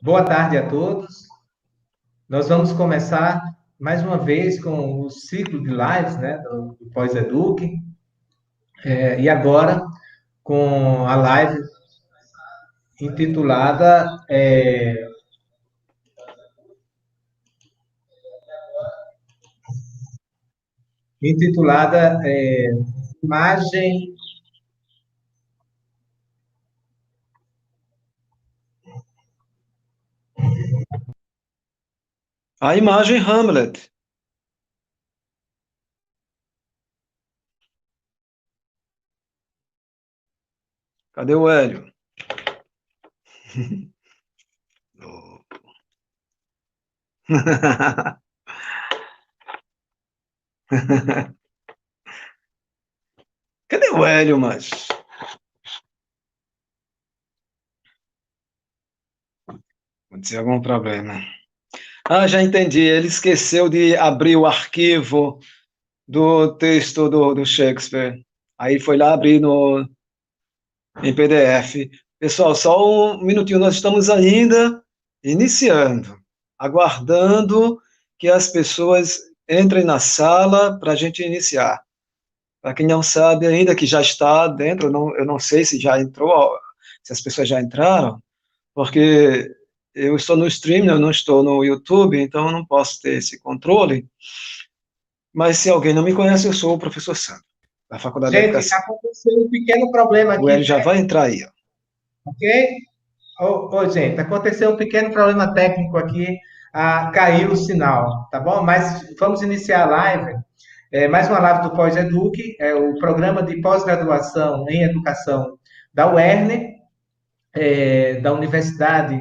Boa tarde a todos. Nós vamos começar mais uma vez com o ciclo de lives, né, do Pós-Educ, e agora com a live intitulada Imagem, A imagem Hamlet. Cadê o Hélio? Cadê o Hélio, mas? Aconteceu algum problema. Ah, já entendi. Ele esqueceu de abrir o arquivo do texto do Shakespeare. Aí foi lá abrir em PDF. Pessoal, só um minutinho. Nós estamos ainda iniciando, aguardando que as pessoas entrem na sala para a gente iniciar. Para quem não sabe ainda, que já está dentro, eu não sei se já entrou, se as pessoas já entraram, porque eu estou no stream, eu não estou no YouTube, então eu não posso ter esse controle. Mas se alguém não me conhece, eu sou o professor Sandro, da Faculdade de gente, Educação. aconteceu um pequeno problema O aqui, Hélio já vai entrar aí, ó. ok? Gente, aconteceu um pequeno problema técnico aqui, caiu o sinal, tá bom? Mas vamos iniciar a live. Mais uma live do Pós-Educ, o programa de pós-graduação em educação da UERN, da Universidade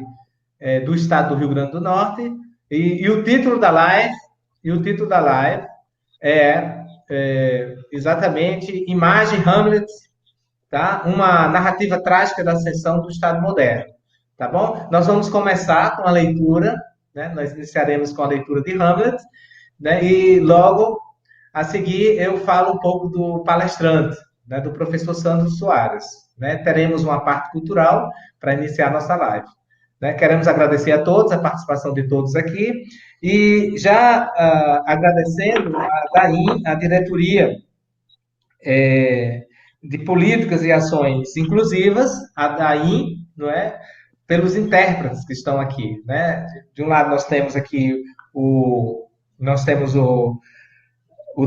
do Estado do Rio Grande do Norte, e o título da live, é exatamente Imagem Hamlet, tá? Uma narrativa trágica da ascensão do Estado moderno, tá bom? Nós vamos começar com a leitura, né? Nós iniciaremos com a leitura de Hamlet, né? E logo a seguir, eu falo um pouco do palestrante, né, do professor Sandro Soares. Né? Teremos uma parte cultural para iniciar nossa live. Né? Queremos agradecer a todos, a participação de todos aqui, e já agradecendo a DAIM, a diretoria de políticas e ações inclusivas, a DAIM, não é? Pelos intérpretes que estão aqui. Né? De um lado, nós temos aqui nós temos o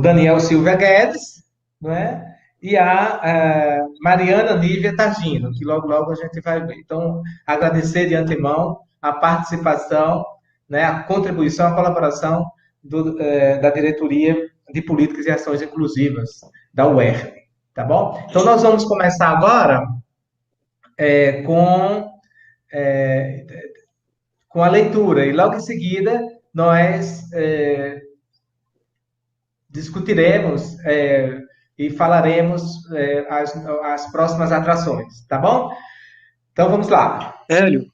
Daniel Silva Guedes, não é? E a Mariana Nívia Targino, que logo, logo a gente vai ver. Então, agradecer de antemão a participação, né, a contribuição, a colaboração da Diretoria de Políticas e Ações Inclusivas, da UERN. Tá bom? Então, nós vamos começar agora com, é, com a leitura, e logo em seguida nós discutiremos e falaremos as próximas atrações, tá bom? Então vamos lá. Hélio,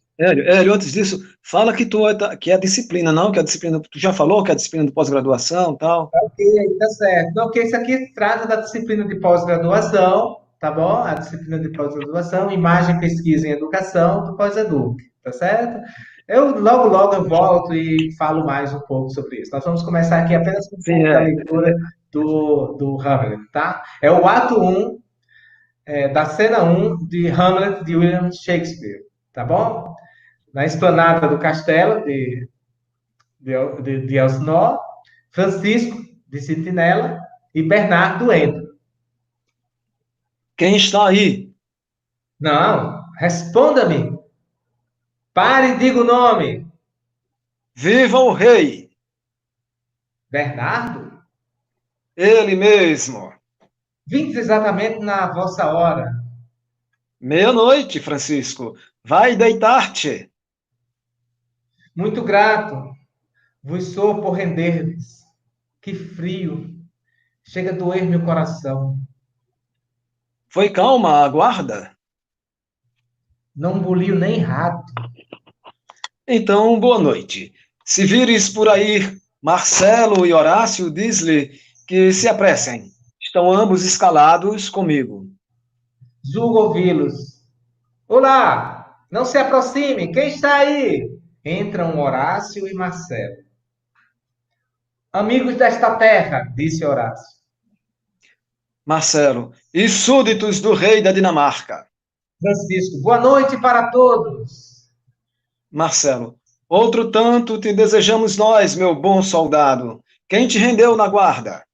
antes disso, fala que que é a disciplina, não? Que é a disciplina, tu já falou que é a disciplina de pós-graduação, tal? Ok, tá certo. Então, ok, isso aqui trata da disciplina de pós-graduação, tá bom? A disciplina de pós-graduação, imagem, pesquisa em educação do pós-edu, tá certo? Eu logo, logo eu volto e falo mais um pouco sobre isso. Nós vamos começar aqui apenas com um Sim, pouco da leitura do Hamlet, tá? É o ato um da cena um de Hamlet de William Shakespeare, tá bom? Na esplanada do castelo de Elsinore, Francisco de Sentinela e Bernardo entram. quem está aí? Não, responda-me. Pare e diga o nome. Viva o rei! Bernardo? Ele mesmo! Vinte exatamente na vossa hora. Meia-noite, Francisco. Vai deitar-te. Muito grato vos sou por render-vos. Que frio. Chega a doer meu coração. Foi calma, aguarda. Não buliu nem rato. Então, boa noite. Se vires por aí Marcelo e Horácio, diz-lhe que se apressem. Estão ambos escalados comigo. Julgo ouvi-los. Olá! Não se aproxime! Quem está aí? Entram Horácio e Marcelo. Amigos desta terra, disse Horácio. Marcelo, e súditos do rei da Dinamarca. Francisco, boa noite para todos. Marcelo, outro tanto te desejamos nós, meu bom soldado. Quem te rendeu na guarda?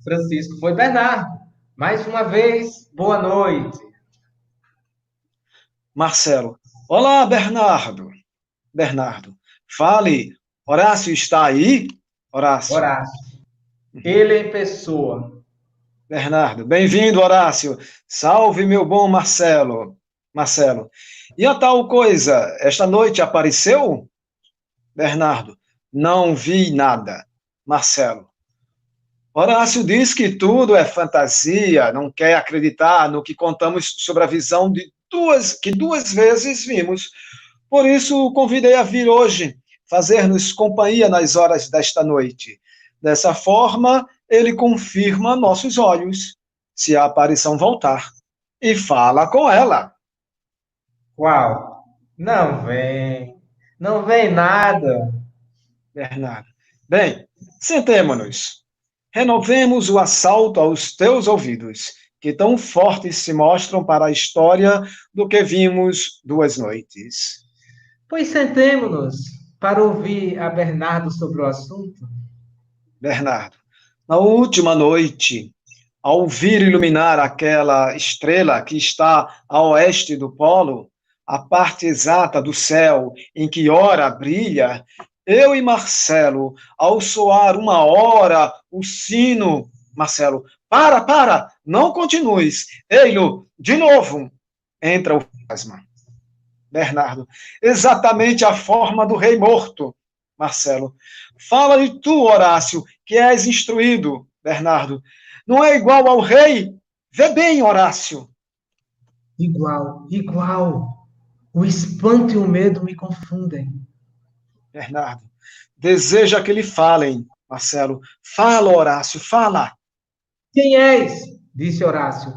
Francisco, foi Bernardo. Mais uma vez, boa noite. Marcelo, olá, Bernardo. Bernardo, fale, Horácio está aí? Horácio. Horácio, ele em pessoa. Bernardo, bem-vindo, Horácio. Salve, meu bom Marcelo. Marcelo, e a tal coisa, esta noite apareceu? Bernardo, não vi nada. Marcelo, Horácio diz que tudo é fantasia, não quer acreditar no que contamos sobre a visão que duas vezes vimos. Por isso, o convidei a vir hoje, fazer-nos companhia nas horas desta noite. Dessa forma, ele confirma nossos olhos, se a aparição voltar, e fala com ela. Qual? Não vem. Não vem nada. Bernardo. Bem, sentemo-nos. Renovemos o assalto aos teus ouvidos, que tão fortes se mostram para a história do que vimos duas noites. Pois sentemo-nos para ouvir a Bernardo sobre o assunto. Bernardo, na última noite, ao vir iluminar aquela estrela que está a oeste do polo, a parte exata do céu em que ora brilha, eu e Marcelo, ao soar uma hora o sino, Marcelo, para, não continues. Ei-lo, de novo, entra o fantasma. Bernardo, exatamente a forma do rei morto. Marcelo, fala-lhe tu, Horácio, que és instruído. Bernardo, não é igual ao rei? Vê bem, Horácio. Igual, igual. O espanto e o medo me confundem. Bernardo, deseja que lhe falem. Marcelo, fala, Horácio, fala. Quem és? Disse Horácio.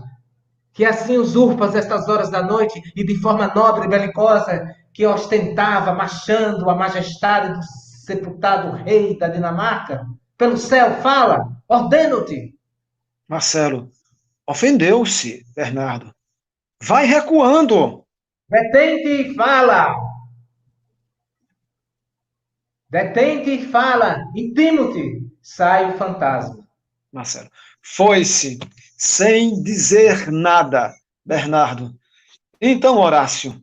Que assim usurpas estas horas da noite e de forma nobre e belicosa que ostentava, marchando a majestade do sepultado rei da Dinamarca? Pelo céu, fala, ordeno-te. Marcelo, ofendeu-se, Bernardo. Vai recuando. Detente e fala. Detente e fala. Intimo-te. Sai o fantasma. Marcelo, foi-se, sem dizer nada, Bernardo. Então, Horácio,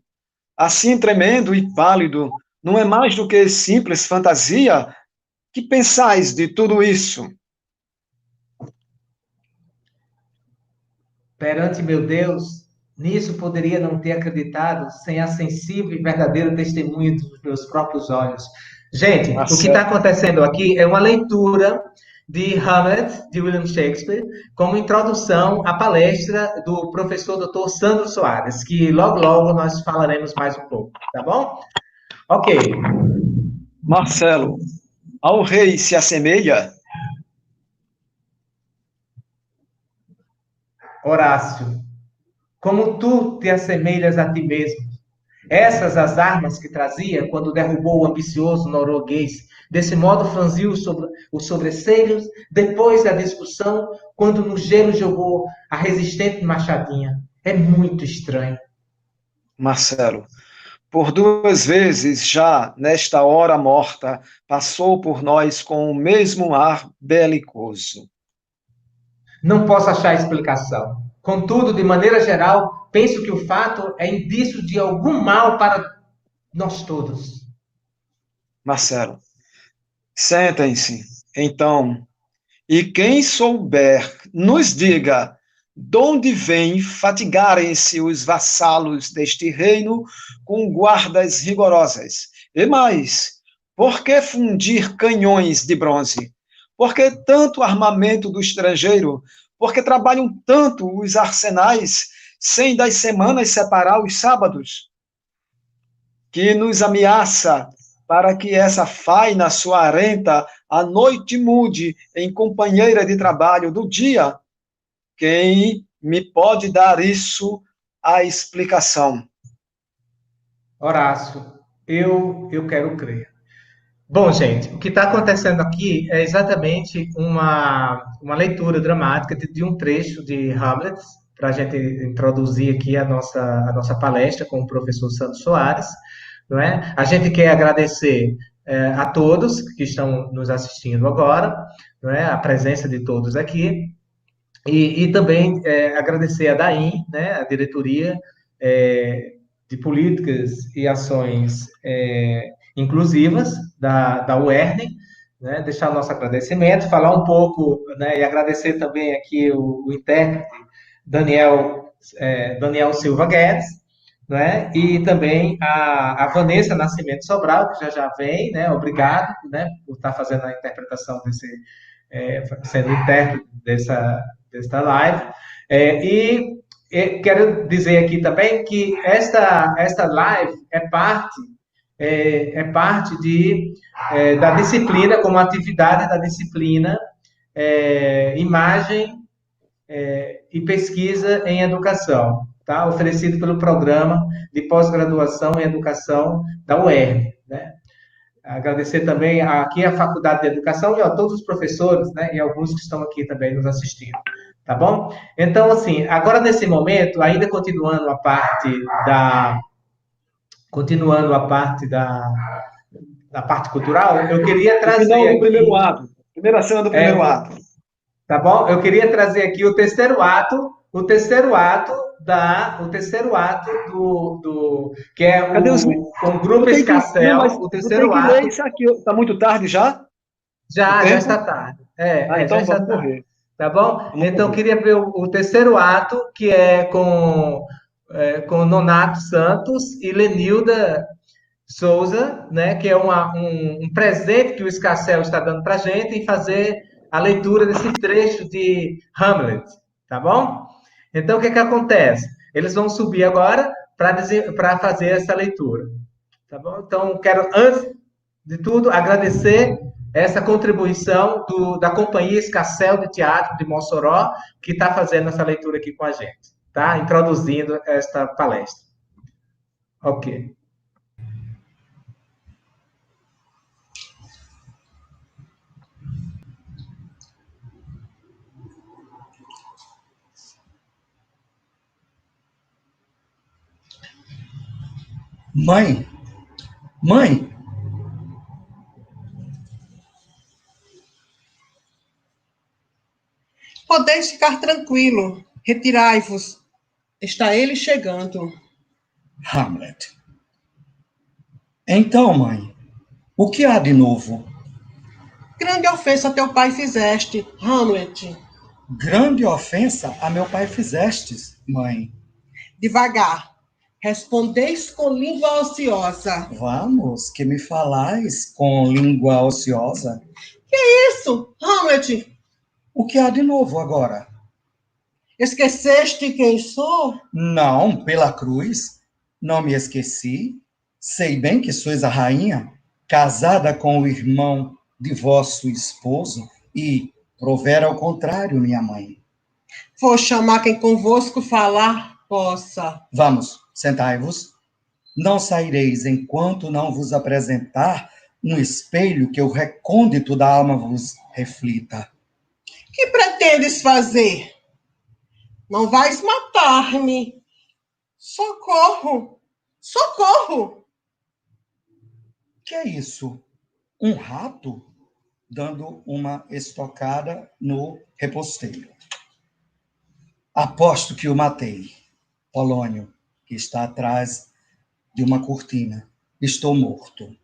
assim tremendo e pálido, não é mais do que simples fantasia? Que pensais de tudo isso? Perante meu Deus, nisso poderia não ter acreditado sem a sensível e verdadeira testemunha dos meus próprios olhos. Gente, o que está Marcelo, acontecendo aqui é uma leitura de Hamlet, de William Shakespeare, como introdução à palestra do professor Dr. Sandro Soares, que logo nós falaremos mais um pouco, tá bom? Ok. Marcelo, ao rei se assemelha? Horácio, como tu te assemelhas a ti mesmo. Essas as armas que trazia quando derrubou o ambicioso norueguês. Desse modo franziu os sobrancelhos depois da discussão, quando no gelo jogou a resistente machadinha. É muito estranho. Marcelo, por duas vezes já, nesta hora morta, passou por nós com o mesmo ar belicoso. Não posso achar explicação. Contudo, de maneira geral, penso que o fato é indício de algum mal para nós todos. Marcelo, sentem-se, então, e quem souber, nos diga de onde vêm fatigarem-se os vassalos deste reino com guardas rigorosas. E mais, por que fundir canhões de bronze? Por que tanto armamento do estrangeiro? Por que trabalham tanto os arsenais, sem das semanas separar os sábados? Que nos ameaça para que essa faina suarenta a noite mude em companheira de trabalho do dia? Quem me pode dar isso a explicação? Horácio, eu quero crer. Bom, gente, o que está acontecendo aqui é exatamente uma leitura dramática de um trecho de Hamlet, para a gente introduzir aqui a nossa palestra com o professor Santos Soares, não é? A gente quer agradecer a todos que estão nos assistindo agora, não é? A presença de todos aqui, e também agradecer a DAIN, né? A diretoria de políticas e ações inclusivas da UERN, né? Deixar o nosso agradecimento, falar um pouco, né? E agradecer também aqui o intérprete Daniel Silva Guedes, né? E também a Vanessa Nascimento Sobral, que já vem, né? Obrigado, né? Por estar fazendo a interpretação sendo intérprete desta live. E quero dizer aqui também que esta live é parte da disciplina, como atividade da disciplina, imagem e pesquisa em educação, tá? Oferecido pelo programa de pós-graduação em educação da UERN, né? Agradecer também aqui a Faculdade de Educação e a todos os professores, né? E alguns que estão aqui também nos assistindo, tá bom? Então, assim, agora nesse momento, ainda continuando a parte da parte cultural, eu queria O final trazer do primeiro aqui, ato. Primeira cena do primeiro ato. tá bom? Eu queria trazer aqui o terceiro ato que é Cadê os. o grupo Eu tenho que. Não, Escarcel, mas o eu tenho terceiro que ler ato. isso aqui. Está muito tarde já? O Já tempo? está tarde. Ah, Já então está vamos tarde. correr. Tá bom? Vamos Então, eu correr. queria ver o terceiro ato, que é com Nonato Santos e Lenilda Souza, né? Que é um presente que o Escarcel está dando para a gente em fazer a leitura desse trecho de Hamlet. Tá bom? Então, o que acontece? Eles vão subir agora para fazer essa leitura. Tá bom? Então, quero, antes de tudo, agradecer essa contribuição da Companhia Escarcel de Teatro de Mossoró, que está fazendo essa leitura aqui com a gente, tá? Introduzindo esta palestra. Ok. Mãe, mãe, Podeis ficar tranquilo, retirai-vos. Está ele chegando. Hamlet. Então, mãe, o que há de novo? Grande ofensa a teu pai fizeste, Hamlet. Grande ofensa a meu pai fizestes, mãe. Devagar. Respondeis com língua ociosa. Vamos, que me falais com língua ociosa. Isso, Hamlet. O que há de novo agora? Esqueceste quem sou? Não, pela cruz, não me esqueci. Sei bem que sois a rainha, casada com o irmão de vosso esposo, e provera ao contrário, minha mãe. Vou chamar quem convosco falar possa. Vamos, sentai-vos. Não saireis enquanto não vos apresentar um espelho que o recôndito da alma vos reflita. Que pretendes fazer? Não vais matar-me. Socorro! Socorro! Que é isso? Um rato dando uma estocada no reposteiro. Aposto que o matei. Polônio, que está atrás de uma cortina. Estou morto.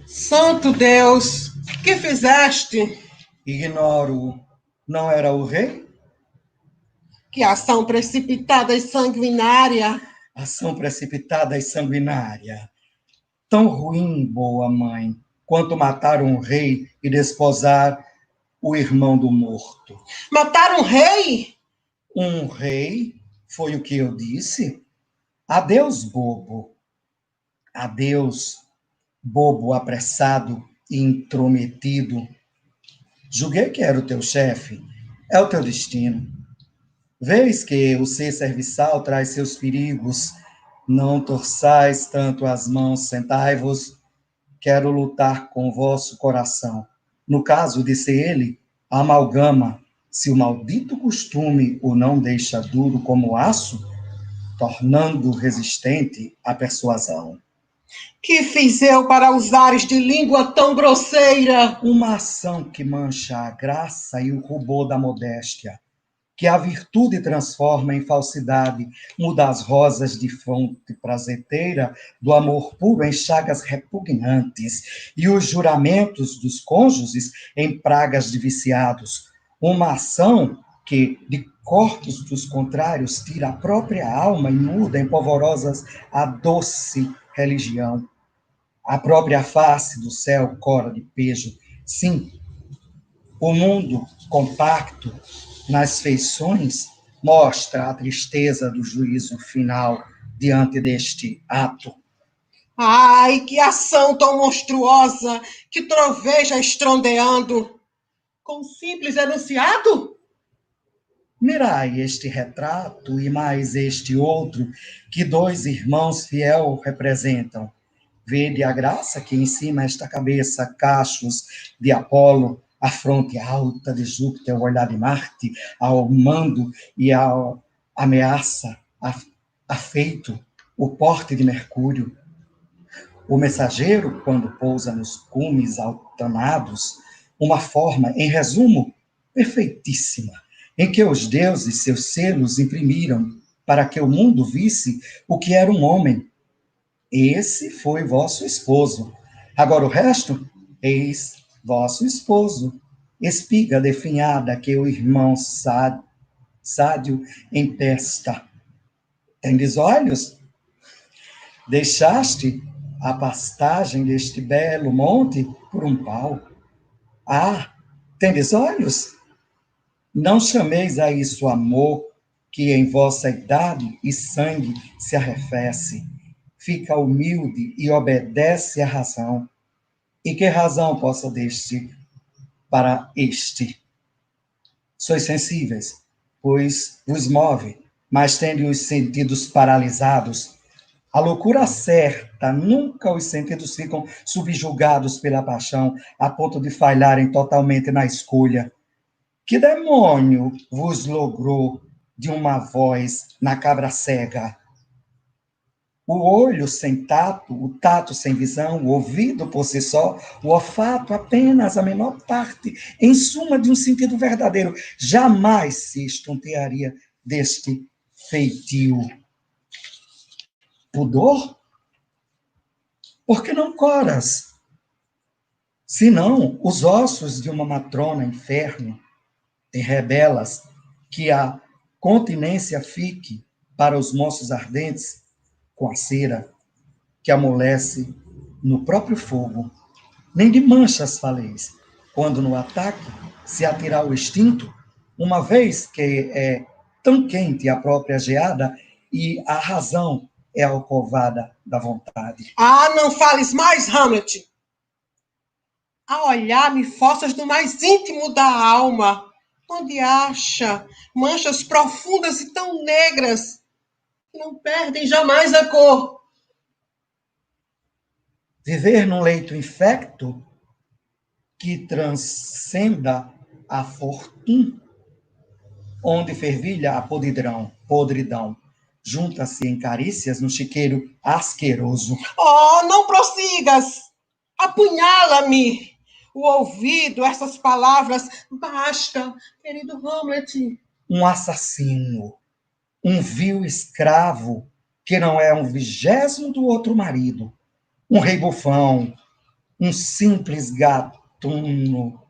Santo Deus, que fizeste? Ignoro. Não era o rei? Que ação precipitada e sanguinária. Ação precipitada e sanguinária. Tão ruim, boa mãe, quanto matar um rei e desposar o irmão do morto. Matar um rei? Um rei, foi o que eu disse? Adeus, bobo. Adeus, bobo apressado e intrometido. Julguei que era o teu chefe. É o teu destino. Vês que o ser serviçal traz seus perigos Não torçais tanto as mãos, sentai-vos, quero lutar com o vosso coração. No caso de ser ele, a amalgama, se o maldito costume o não deixa duro como aço, tornando resistente a persuasão. Que fiz eu para usares de língua tão grosseira? Uma ação que mancha a graça e o rubor da modéstia, que a virtude transforma em falsidade, muda as rosas de fonte prazeteira do amor puro em chagas repugnantes, e os juramentos dos cônjuges em pragas de viciados. Uma ação que, de corpos dos contrários, tira a própria alma e muda em polvorosas a doce religião. A própria face do céu cora de pejo. Sim, o mundo compacto nas feições mostra a tristeza do juízo final diante deste ato. Ai, que ação tão monstruosa, que troveja estrondeando. Com simples enunciado? Mirai este retrato e mais este outro que dois irmãos fiel representam. Vede a graça que em cima esta cabeça, cachos de Apolo, a fronte alta de Júpiter, o olhar de Marte, ao mando e à ameaça, afeito, o porte de Mercúrio. O mensageiro, quando pousa nos cumes altanados, uma forma, em resumo, perfeitíssima, em que os deuses seus selos imprimiram para que o mundo visse o que era um homem. Esse foi vosso esposo. Agora o resto, eis vosso esposo. Espiga definhada que o irmão sádio empesta. Tendes olhos? Deixaste a pastagem deste belo monte por um pau. Ah, tendes olhos? Não chameis a isso amor, que em vossa idade e sangue se arrefece. Fica humilde e obedece à razão. E que razão possa deste para este? Sois sensíveis, pois vos move, mas tende os sentidos paralisados. A loucura certa, nunca os sentidos ficam subjugados pela paixão, a ponto de falharem totalmente na escolha. Que demônio vos logrou de uma voz na cabra cega? O olho sem tato, o tato sem visão, o ouvido por si só, o olfato apenas a menor parte, em suma, de um sentido verdadeiro, jamais se estontearia deste feitio. Pudor? Por que não coras? Senão, os ossos de uma matrona inferno te rebelas que a continência fique para os moços ardentes com a cera que amolece no próprio fogo. Nem de manchas faleis, quando no ataque se atirar o instinto, uma vez que é tão quente a própria geada e a razão é a alcovada da vontade. Ah, não fales mais, Hamlet. A olhar-me forças do mais íntimo da alma, onde acha manchas profundas e tão negras que não perdem jamais a cor. Viver num leito infecto que transcenda a fortuna, onde fervilha a podridão, junta-se em carícias no chiqueiro asqueroso. Oh, não prossigas! Apunhala-me o ouvido, essas palavras. Basta, querido Hamlet. Um assassino, um vil escravo, que não é um vigésimo do outro marido, um rei bufão, um simples gatuno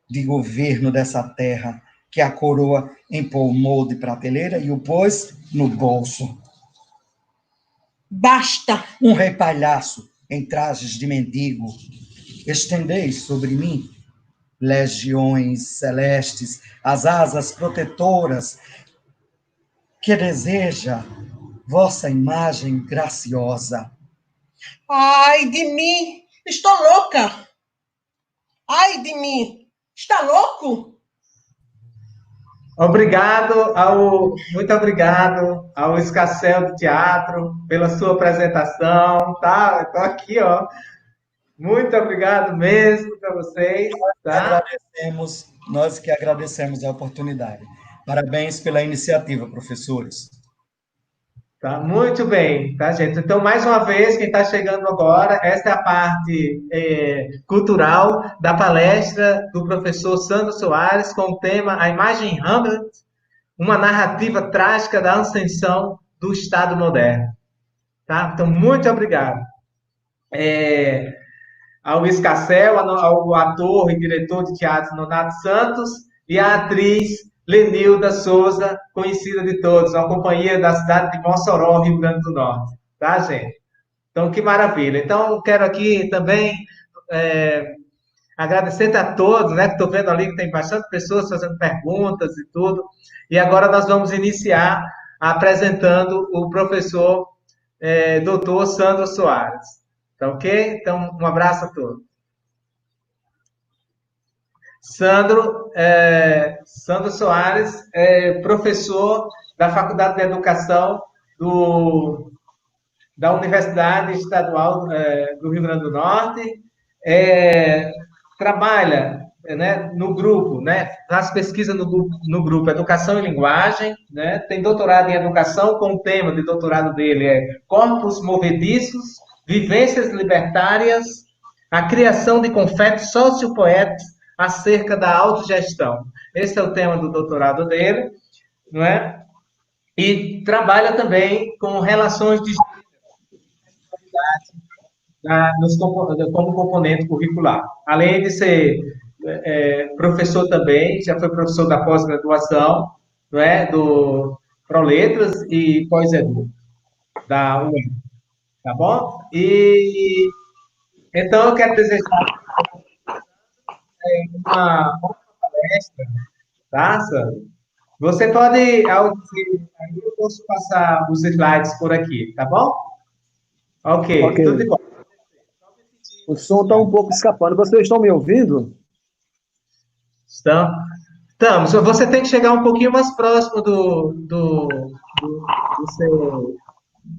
de governo dessa terra, que a coroa empolmou de prateleira e o pôs no bolso. Basta! Um rei palhaço em trajes de mendigo, estendeis sobre mim legiões celestes, as asas protetoras que deseja vossa imagem graciosa. Ai de mim! Estou louca! Ai de mim! Está louco? Muito obrigado ao Escarcel do Teatro pela sua apresentação, tá? Estou aqui, ó. Muito obrigado mesmo para vocês, tá? Nós que agradecemos a oportunidade. Parabéns pela iniciativa, professores. Tá muito bem, tá, gente? Então, mais uma vez, quem está chegando agora, esta é a parte cultural da palestra do professor Sandro Soares com o tema A Imagem Hamlet, uma narrativa trágica da ascensão do Estado moderno. Tá? Então, muito obrigado. Ao Luiz Cassel, ao ator e diretor de teatro Nonato Santos e à atriz Lenilda Souza, conhecida de todos, uma companhia da cidade de Mossoró, Rio Grande do Norte. Tá, gente? Então, que maravilha. Então, quero aqui também agradecer a todos, né? Que estou vendo ali que tem bastante pessoas fazendo perguntas e tudo. E agora nós vamos iniciar apresentando o professor doutor Sandro Soares. Tá ok? Então, um abraço a todos. Sandro Soares é professor da Faculdade de Educação da Universidade Estadual do Rio Grande do Norte, trabalha no grupo, faz pesquisa no grupo Educação e Linguagem, tem doutorado em Educação, com o tema de doutorado dele Corpos Movediços, Vivências Libertárias, a criação de confetes sociopoéticos acerca da autogestão. Esse é o tema do doutorado dele, não é? E trabalha também com relações de como componente curricular. Além de ser professor também, já foi professor da pós-graduação, não é? Do ProLetras e pós-edu, da UEM, tá bom? E então eu quero desejar uma boa palestra, tá, Sandro? Você pode, aí eu posso passar os slides por aqui, tá bom? Ok, tudo de bom. O som está um pouco escapando. Vocês estão me ouvindo? Estamos. Você tem que chegar um pouquinho mais próximo do seu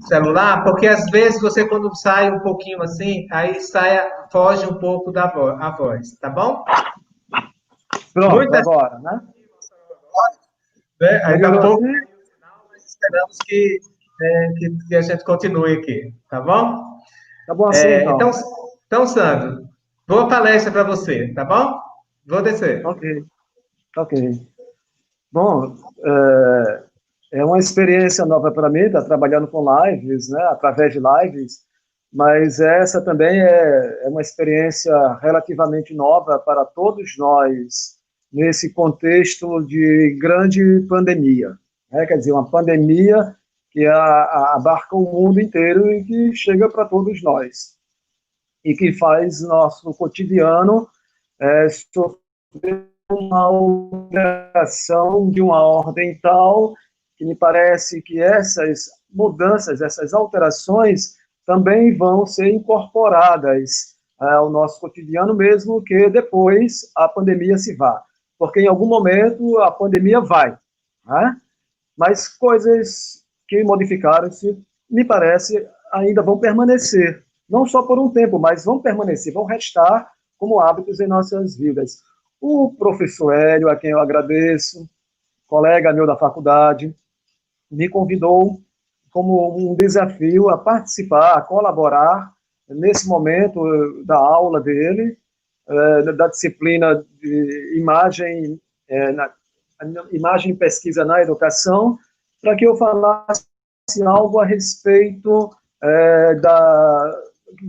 celular, porque às vezes você, quando sai um pouquinho assim, aí foge um pouco a voz, tá bom? Pronto, agora, né? Ainda há pouco, mas esperamos que a gente continue aqui, tá bom? Tá bom assim, então. Então, Sandro, boa palestra para você, tá bom? Vou descer. Ok. Bom, é uma experiência nova para mim, estar trabalhando com lives, né, através de lives, mas essa também é uma experiência relativamente nova para todos nós, nesse contexto de grande pandemia. Né? Quer dizer, uma pandemia que abarca o mundo inteiro e que chega para todos nós. E que faz nosso cotidiano sofrer uma alteração de uma ordem tal que me parece que essas mudanças, essas alterações também vão ser incorporadas ao nosso cotidiano, mesmo que depois a pandemia se vá. Porque em algum momento a pandemia vai, né? Mas coisas que modificaram-se, me parece, ainda vão permanecer. Não só por um tempo, mas vão permanecer, vão restar como hábitos em nossas vidas. O professor Hélio, a quem eu agradeço, colega meu da faculdade, me convidou como um desafio a participar, a colaborar nesse momento da aula dele, da disciplina de imagem, imagem e pesquisa na educação, para que eu falasse algo a respeito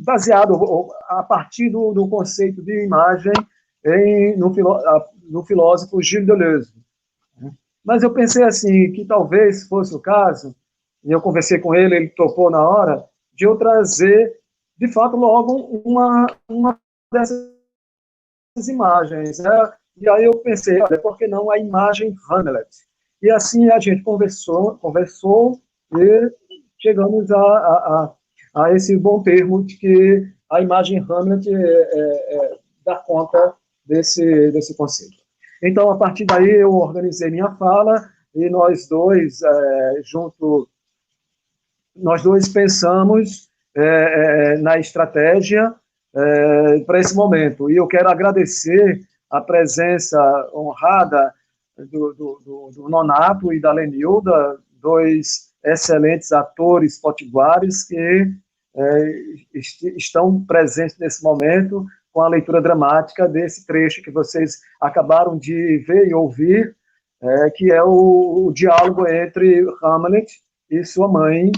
baseado a partir do conceito de imagem no filósofo Gilles Deleuze. Mas eu pensei assim, que talvez fosse o caso, e eu conversei com ele, ele topou na hora, de eu trazer, de fato, logo uma dessas imagens. Né? E aí eu pensei, olha, por que não a imagem Hamlet? E assim a gente conversou e chegamos a esse bom termo de que a imagem Hamlet dá conta desse conceito. Então, a partir daí, eu organizei minha fala e nós dois, nós dois pensamos na estratégia para esse momento. E eu quero agradecer a presença honrada do Nonato e da Lenilda, dois excelentes atores potiguares que estão presentes nesse momento com a leitura dramática desse trecho que vocês acabaram de ver e ouvir, que é o diálogo entre Hamlet e sua mãe,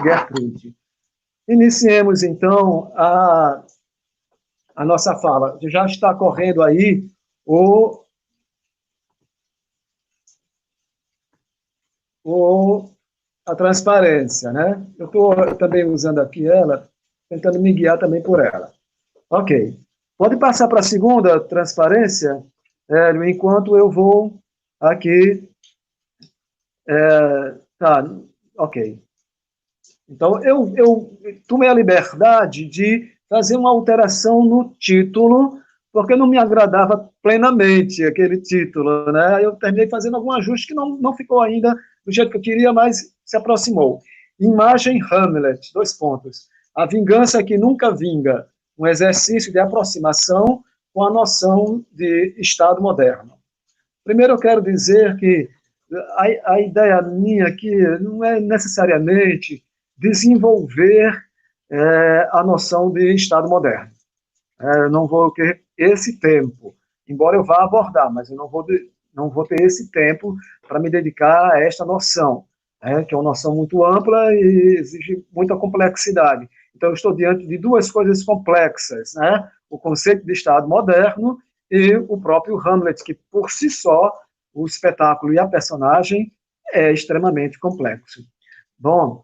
Gertrude. Iniciemos, então, a nossa fala. Já está correndo aí a transparência, né? Eu estou também usando aqui ela, tentando me guiar também por ela. Ok. Pode passar para a segunda transparência, Hélio, enquanto eu vou aqui. Tá, ok. Então, eu tomei a liberdade de fazer uma alteração no título, porque não me agradava plenamente aquele título, né? Eu terminei fazendo algum ajuste que não ficou ainda do jeito que eu queria, mas se aproximou. Imagem Hamlet, 2 pontos. A vingança que nunca vinga, um exercício de aproximação com a noção de Estado moderno. Primeiro, eu quero dizer que a ideia minha aqui não é necessariamente desenvolver a noção de Estado moderno. Eu não vou ter esse tempo, embora eu vá abordar, mas eu não vou ter esse tempo para me dedicar a esta noção, que é uma noção muito ampla e exige muita complexidade. Então, eu estou diante de 2 coisas complexas, né? O conceito de Estado moderno e o próprio Hamlet, que, por si só, o espetáculo e a personagem é extremamente complexo. Bom,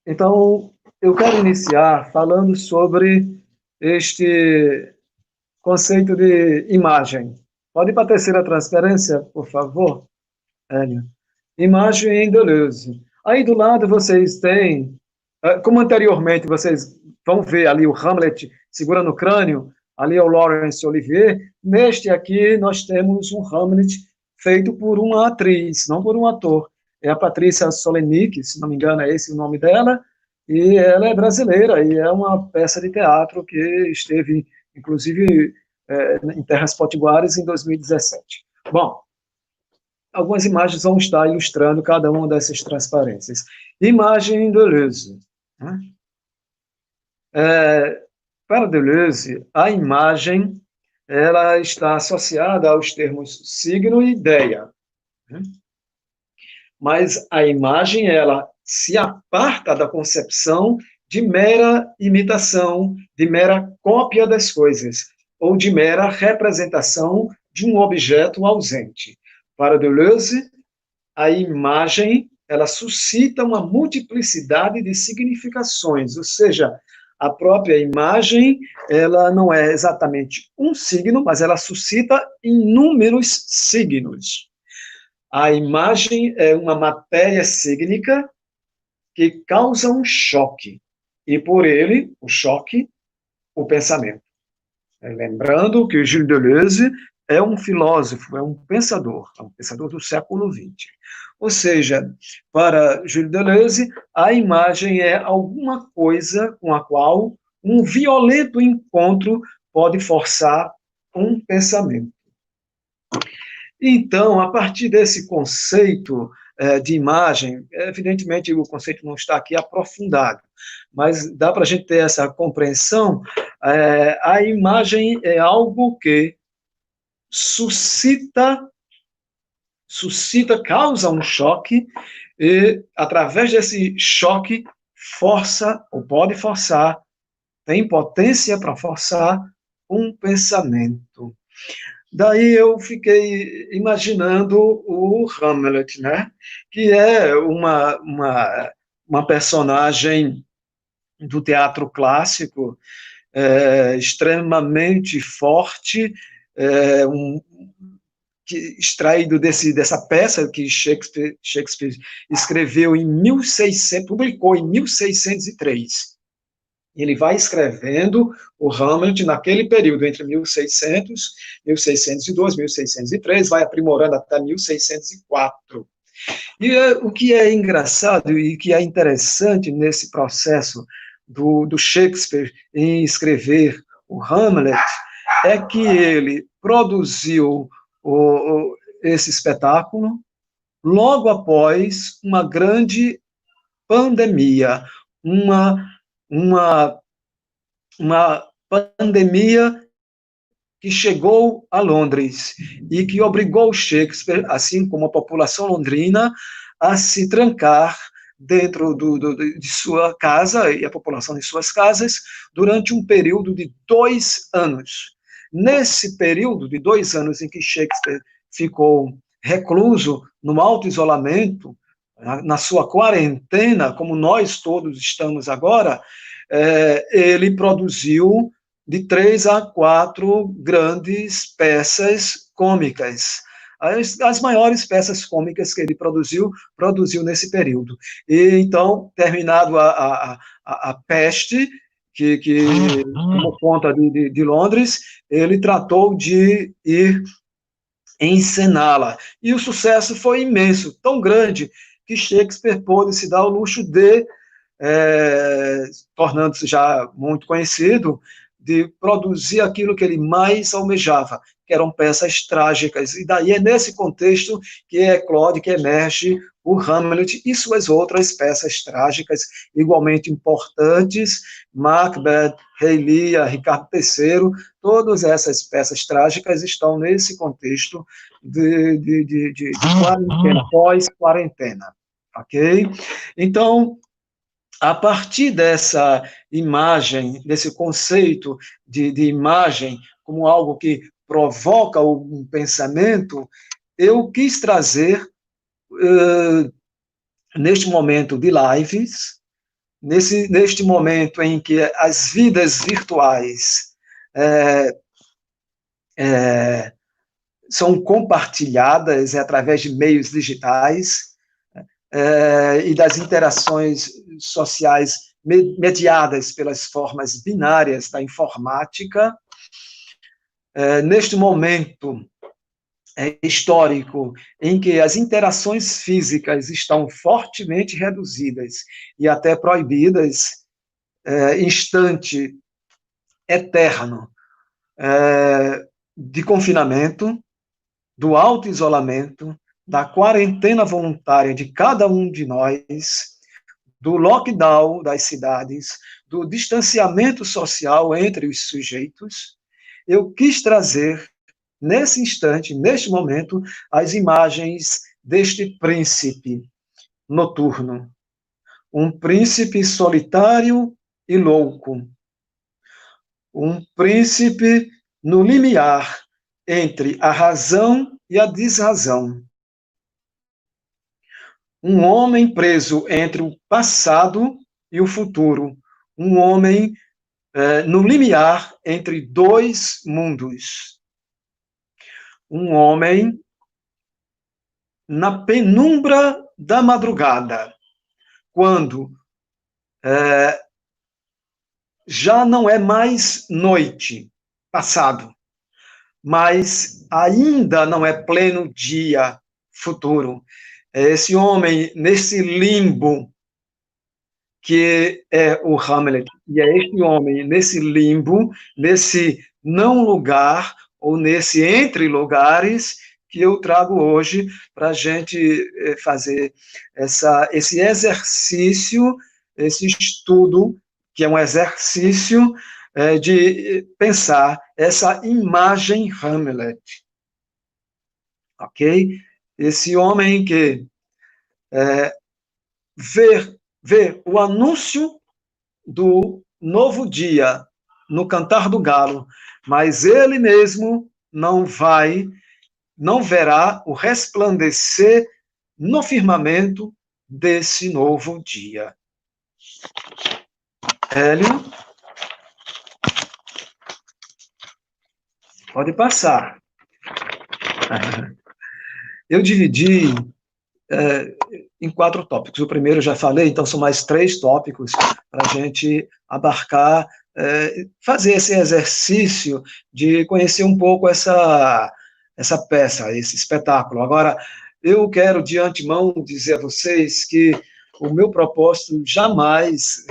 então, eu quero iniciar falando sobre este conceito de imagem. Pode ir para a terceira transferência, por favor, Hélio? Imagem em Deleuze. Aí do lado vocês têm, como anteriormente vocês vão ver ali o Hamlet segurando o crânio, ali é o Laurence Olivier, neste aqui nós temos um Hamlet feito por uma atriz, não por um ator. É a Patrícia Solenic, se não me engano é esse o nome dela, e ela é brasileira, e é uma peça de teatro que esteve, inclusive, em Terras Potiguares em 2017. Bom, algumas imagens vão estar ilustrando cada uma dessas transparências. Imagem em Deleuze. Né? Para Deleuze, a imagem ela está associada aos termos signo e ideia. Né? Mas a imagem ela se aparta da concepção de mera imitação, de mera cópia das coisas, ou de mera representação de um objeto ausente. Para Deleuze, a imagem ela suscita uma multiplicidade de significações, ou seja, a própria imagem ela não é exatamente um signo, mas ela suscita inúmeros signos. A imagem é uma matéria sígnica que causa um choque, e por ele, o choque, o pensamento. Lembrando que o Gilles Deleuze é um filósofo, é um pensador do século XX. Ou seja, para Gilles Deleuze, a imagem é alguma coisa com a qual um violento encontro pode forçar um pensamento. Então, a partir desse conceito de imagem, evidentemente o conceito não está aqui aprofundado, mas dá para a gente ter essa compreensão, a imagem é algo que causa um choque, e através desse choque força, ou pode forçar, tem potência para forçar um pensamento. Daí eu fiquei imaginando o Hamlet, né? Que é uma personagem do teatro clássico, extremamente forte, extraído dessa peça que Shakespeare escreveu em 1600, publicou em 1603. Ele vai escrevendo o Hamlet naquele período, entre 1600, 1602, 1603, vai aprimorando até 1604. E o que é engraçado e que é interessante nesse processo do Shakespeare em escrever o Hamlet é que ele produziu esse espetáculo logo após uma grande pandemia, uma, uma pandemia que chegou a Londres e que obrigou Shakespeare, assim como a população londrina, a se trancar dentro de sua casa e a população de suas casas durante um período de 2 anos. Nesse período de 2 anos em que Shakespeare ficou recluso, no alto isolamento, na sua quarentena, como nós todos estamos agora, ele produziu de 3 a 4 grandes peças cômicas. As maiores peças cômicas que ele produziu nesse período. E então, terminado a peste, que tomou conta de Londres, ele tratou de ir encená-la. E o sucesso foi imenso, tão grande, que Shakespeare pôde se dar o luxo de, tornando-se já muito conhecido, de produzir aquilo que ele mais almejava, que eram peças trágicas. E daí é nesse contexto que eclode, que emerge o Hamlet e suas outras peças trágicas igualmente importantes, Macbeth, Rei Lear, Ricardo III, todas essas peças trágicas estão nesse contexto de quarentena, pós-quarentena, ok? Então, a partir dessa imagem, desse conceito de imagem como algo que provoca um pensamento, eu quis trazer, neste momento de lives, neste momento em que as vidas virtuais são compartilhadas através de meios digitais, e das interações sociais mediadas pelas formas binárias da informática, neste momento histórico em que as interações físicas estão fortemente reduzidas e até proibidas, instante eterno de confinamento, do auto-isolamento, da quarentena voluntária de cada um de nós, do lockdown das cidades, do distanciamento social entre os sujeitos, eu quis trazer, nesse instante, neste momento, as imagens deste príncipe noturno. Um príncipe solitário e louco. Um príncipe no limiar entre a razão e a desrazão. Um homem preso entre o passado e o futuro. Um homem no limiar entre 2 mundos. Um homem na penumbra da madrugada, quando já não é mais noite, passado, mas ainda não é pleno dia, futuro. Esse homem nesse limbo que é o Hamlet, e é este homem nesse limbo, nesse não lugar, ou nesse entre lugares, que eu trago hoje para a gente fazer esse exercício, esse estudo, que é um exercício de pensar essa imagem Hamlet. Ok? Esse homem que vê o anúncio do novo dia no cantar do galo, mas ele mesmo não verá o resplandecer no firmamento desse novo dia. Hélio, pode passar. Eu dividi em 4 tópicos. O primeiro eu já falei, então são mais 3 tópicos para a gente abarcar, fazer esse exercício de conhecer um pouco essa peça, esse espetáculo. Agora, eu quero de antemão dizer a vocês que o meu propósito jamais,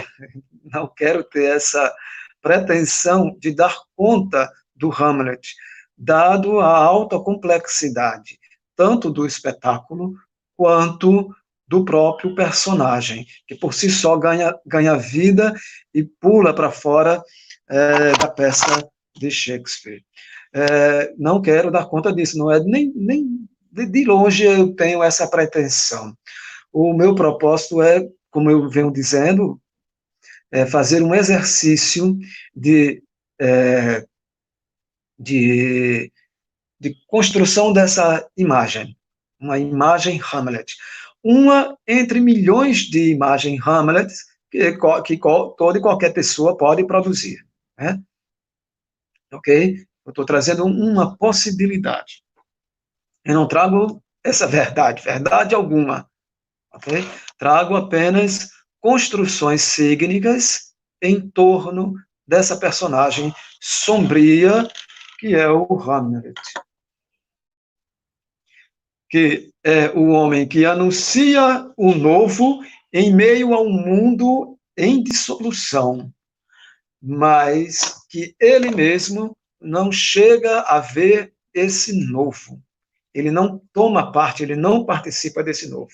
não quero ter essa pretensão de dar conta do Hamlet, dado a alta complexidade, tanto do espetáculo, quanto do próprio personagem, que por si só ganha vida e pula para fora da peça de Shakespeare. Não quero dar conta disso, não é nem de longe eu tenho essa pretensão. O meu propósito é, como eu venho dizendo, fazer um exercício de construção dessa imagem, uma imagem Hamlet. Uma entre milhões de imagens Hamlet que toda e qualquer pessoa pode produzir. Né? Ok? Eu estou trazendo uma possibilidade. Eu não trago essa verdade alguma. Okay? Trago apenas construções cígnicas em torno dessa personagem sombria que é o Hamlet, que é o homem que anuncia o novo em meio a um mundo em dissolução, mas que ele mesmo não chega a ver esse novo. Ele não toma parte, ele não participa desse novo.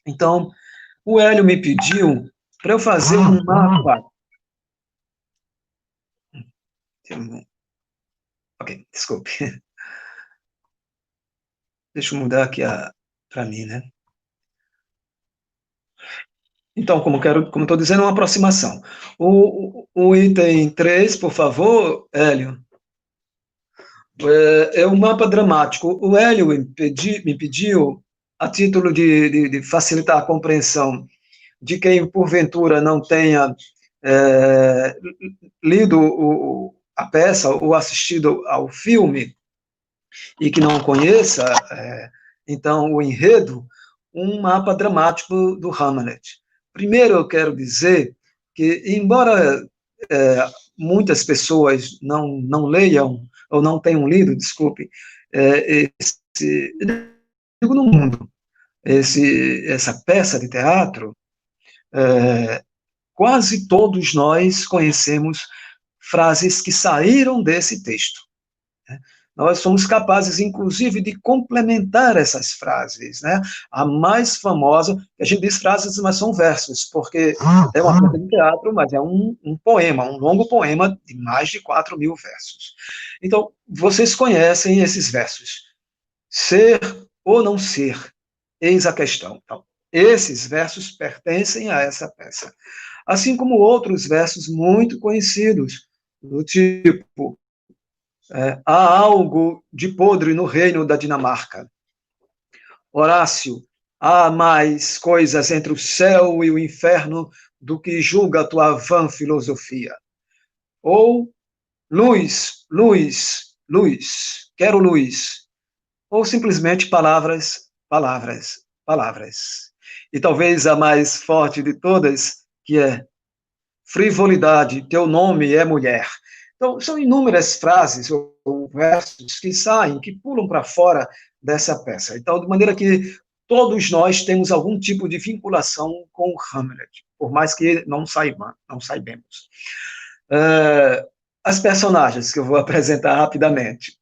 Então, o Hélio me pediu para eu fazer um mapa. Ok, desculpe. Deixa eu mudar aqui para mim, né? Então, como estou dizendo, uma aproximação. O item 3, por favor, Hélio, é um mapa dramático. O Hélio me pediu, a título de facilitar a compreensão de quem, porventura, não tenha lido a peça ou assistido ao filme e que não conheça, então, o enredo, um mapa dramático do Hamlet. Primeiro, eu quero dizer que, embora muitas pessoas não leiam, ou não tenham lido, desculpe, no mundo, essa peça de teatro, quase todos nós conhecemos frases que saíram desse texto. Né? Nós somos capazes, inclusive, de complementar essas frases. Né? A mais famosa, a gente diz frases, mas são versos, porque é uma peça de teatro, mas é um poema, um longo poema de mais de 4.000 versos. Então, vocês conhecem esses versos. Ser ou não ser, eis a questão. Então, esses versos pertencem a essa peça. Assim como outros versos muito conhecidos, do tipo, há algo de podre no reino da Dinamarca. Horácio, há mais coisas entre o céu e o inferno do que julga a tua vã filosofia. Ou, luz, luz, luz, quero luz. Ou simplesmente palavras, palavras, palavras. E talvez a mais forte de todas, que é frivolidade, teu nome é mulher. Então, são inúmeras frases ou versos que saem, que pulam para fora dessa peça. Então, de maneira que todos nós temos algum tipo de vinculação com o Hamlet, por mais que não saibamos. As personagens que eu vou apresentar rapidamente.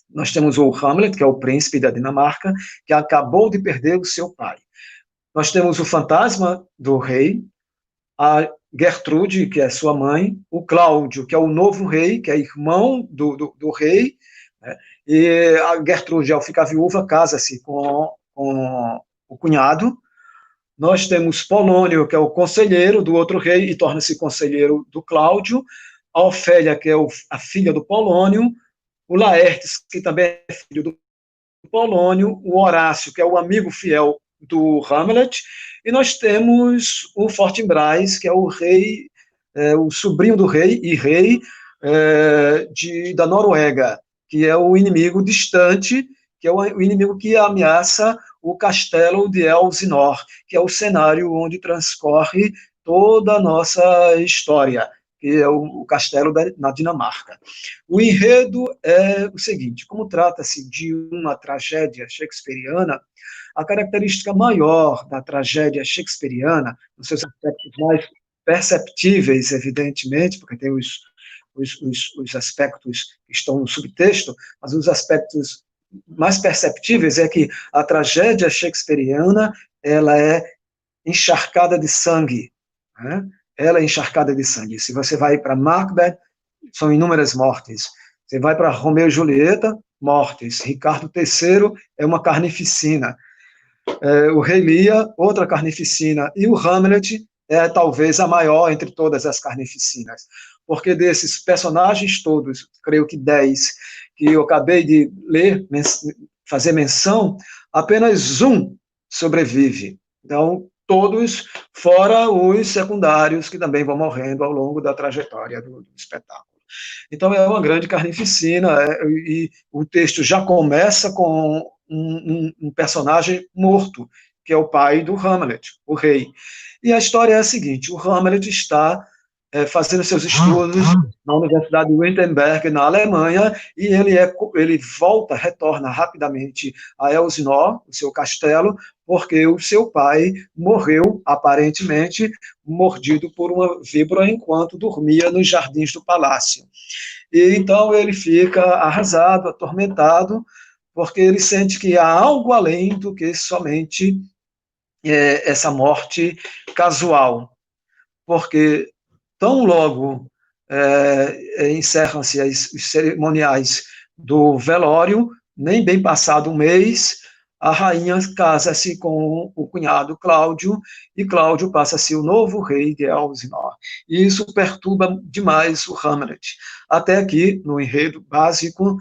Nós temos o Hamlet, que é o príncipe da Dinamarca, que acabou de perder o seu pai. Nós temos o fantasma do rei, a Gertrude, que é sua mãe, o Cláudio, que é o novo rei, que é irmão do rei, né? E a Gertrude, ao ficar viúva, casa-se com o cunhado. Nós temos Polônio, que é o conselheiro do outro rei e torna-se conselheiro do Cláudio, a Ofélia, que é a filha do Polônio, o Laertes, que também é filho do Polônio, o Horácio, que é o amigo fiel do Hamlet, e nós temos o Fortinbras, que é o rei, o sobrinho do rei e rei da Noruega, que é o inimigo distante que é o inimigo que ameaça o castelo de Elsinor, que é o cenário onde transcorre toda a nossa história, que é o castelo na Dinamarca. O enredo é o seguinte: como trata-se de uma tragédia shakespeariana, a característica maior da tragédia shakespeariana, nos seus aspectos mais perceptíveis, evidentemente, porque tem os aspectos que estão no subtexto, mas os aspectos mais perceptíveis é que a tragédia shakespeariana ela é encharcada de sangue, né? Ela é encharcada de sangue. Se você vai para Macbeth, são inúmeras mortes. Você vai para Romeu e Julieta, mortes. Ricardo III é uma carnificina. O Rei Lear, outra carnificina. E o Hamlet é talvez a maior entre todas as carnificinas. Porque desses personagens todos, creio que 10, que eu acabei de ler, fazer menção, apenas um sobrevive. Então, todos, fora os secundários, que também vão morrendo ao longo da trajetória do espetáculo. Então, é uma grande carnificina, e o texto já começa com um personagem morto, que é o pai do Hamlet, o rei. E a história é a seguinte: o Hamlet está fazendo seus estudos na Universidade de Wittenberg, na Alemanha, e ele retorna rapidamente a Elsinore, o seu castelo, porque o seu pai morreu, aparentemente, mordido por uma víbora enquanto dormia nos jardins do palácio. E então ele fica arrasado, atormentado, porque ele sente que há algo além do que somente essa morte casual. Porque tão logo encerram-se os cerimoniais do velório, nem bem passado um mês, a rainha casa-se com o cunhado Cláudio, e Cláudio passa a ser o novo rei de Elsinore. E isso perturba demais o Hamlet. Até que, no enredo básico,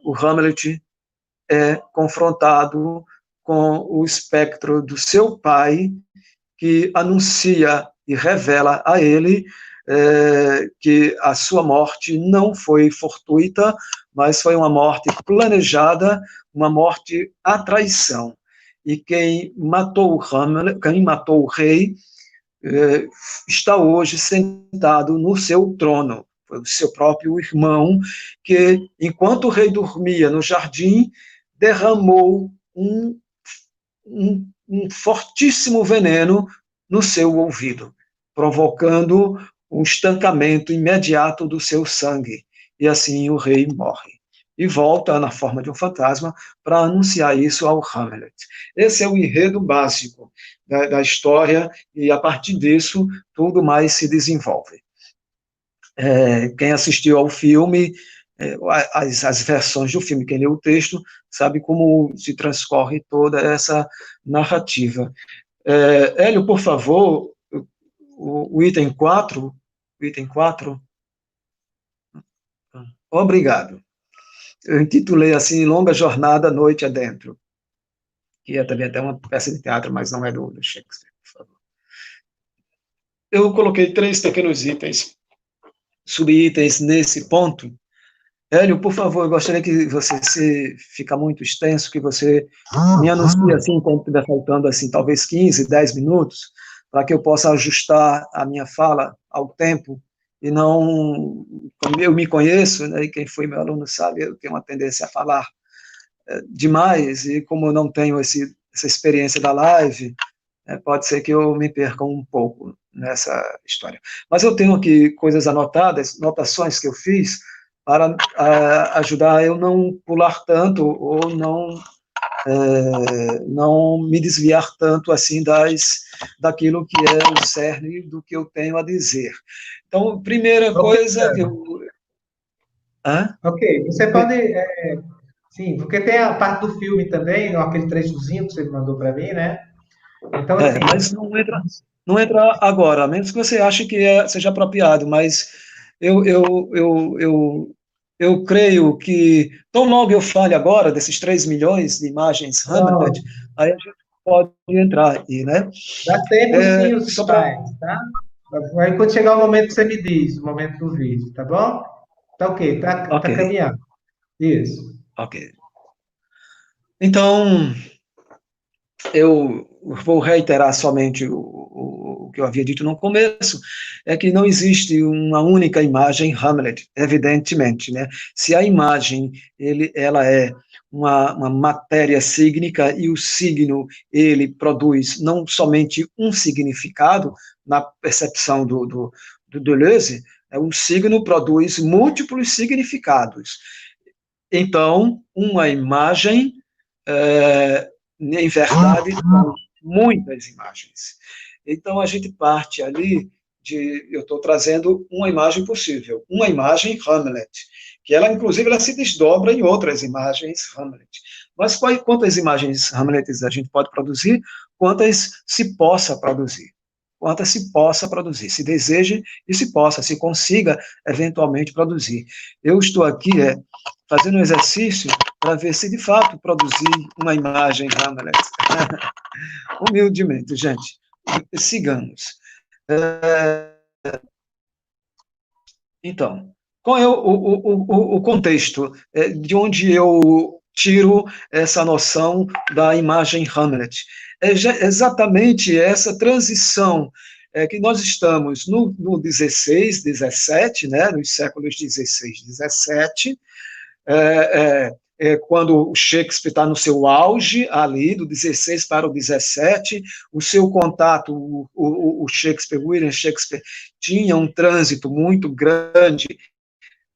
o Hamlet é confrontado com o espectro do seu pai, que anuncia e revela a ele que a sua morte não foi fortuita, mas foi uma morte planejada, uma morte à traição. E quem matou o rei, está hoje sentado no seu trono. Foi o seu próprio irmão que, enquanto o rei dormia no jardim, derramou um fortíssimo veneno no seu ouvido, provocando um estancamento imediato do seu sangue. E assim o rei morre. E volta na forma de um fantasma para anunciar isso ao Hamlet. Esse é o enredo básico da história, e a partir disso tudo mais se desenvolve. Quem assistiu ao filme, as versões do filme, quem leu o texto, sabe como se transcorre toda essa narrativa. Hélio, por favor, o item 4. Item 4. Obrigado. Eu intitulei assim, Longa Jornada, Noite Adentro, que é também até uma peça de teatro, mas não é do Shakespeare, por favor. Eu coloquei 3 pequenos itens, subitens nesse ponto. Hélio, por favor, eu gostaria que você, se ficar muito extenso, que você me anuncie assim, quando estiver faltando assim, talvez 15, 10 minutos, para que eu possa ajustar a minha fala ao tempo, e não, como eu me conheço, né, e quem foi meu aluno sabe, eu tenho uma tendência a falar demais, e como eu não tenho essa experiência da live, pode ser que eu me perca um pouco nessa história. Mas eu tenho aqui coisas anotadas, notações que eu fiz, para ajudar a eu não pular tanto, ou não me desviar tanto assim daquilo que é o cerne do que eu tenho a dizer. Então, primeira coisa que eu... Ok, você pode... sim, porque tem a parte do filme também, aquele trechozinho que você mandou para mim, né? Então, assim... mas não entra agora, a menos que você ache que seja apropriado, mas eu creio que, tão logo eu fale agora desses 3 milhões de imagens Hamlet, aí a gente pode entrar aqui, né? Dá tempo sim os Só pra... slides, tá? Aí quando chegar o momento você me diz, o momento do vídeo, tá bom? Tá ok, tá Ok, caminhando. Isso. ok. Então, eu vou reiterar somente o que eu havia dito no começo, é que não existe uma única imagem Hamlet, evidentemente, né? Se a imagem ela é uma matéria sígnica e o signo ele produz não somente um significado na percepção do Deleuze, o signo produz múltiplos significados. Então, uma imagem em verdade, são muitas imagens. Então, a gente parte ali eu estou trazendo uma imagem possível, uma imagem Hamlet, que ela, inclusive, ela se desdobra em outras imagens Hamlet. Mas quantas imagens Hamlet a gente pode produzir? Quantas se possa produzir? Quantas se possa produzir, se deseje e se possa, se consiga eventualmente produzir. Eu estou aqui fazendo um exercício para ver se de fato produzir uma imagem Hamlet. Humildemente, gente, sigamos. Então, qual é o contexto de onde eu tiro essa noção da imagem Hamlet? É exatamente essa transição que nós estamos no 16, 17, né, nos séculos 16, 17, quando o Shakespeare está no seu auge, ali, do 16 para o 17, o seu contato, o Shakespeare, William Shakespeare, tinha um trânsito muito grande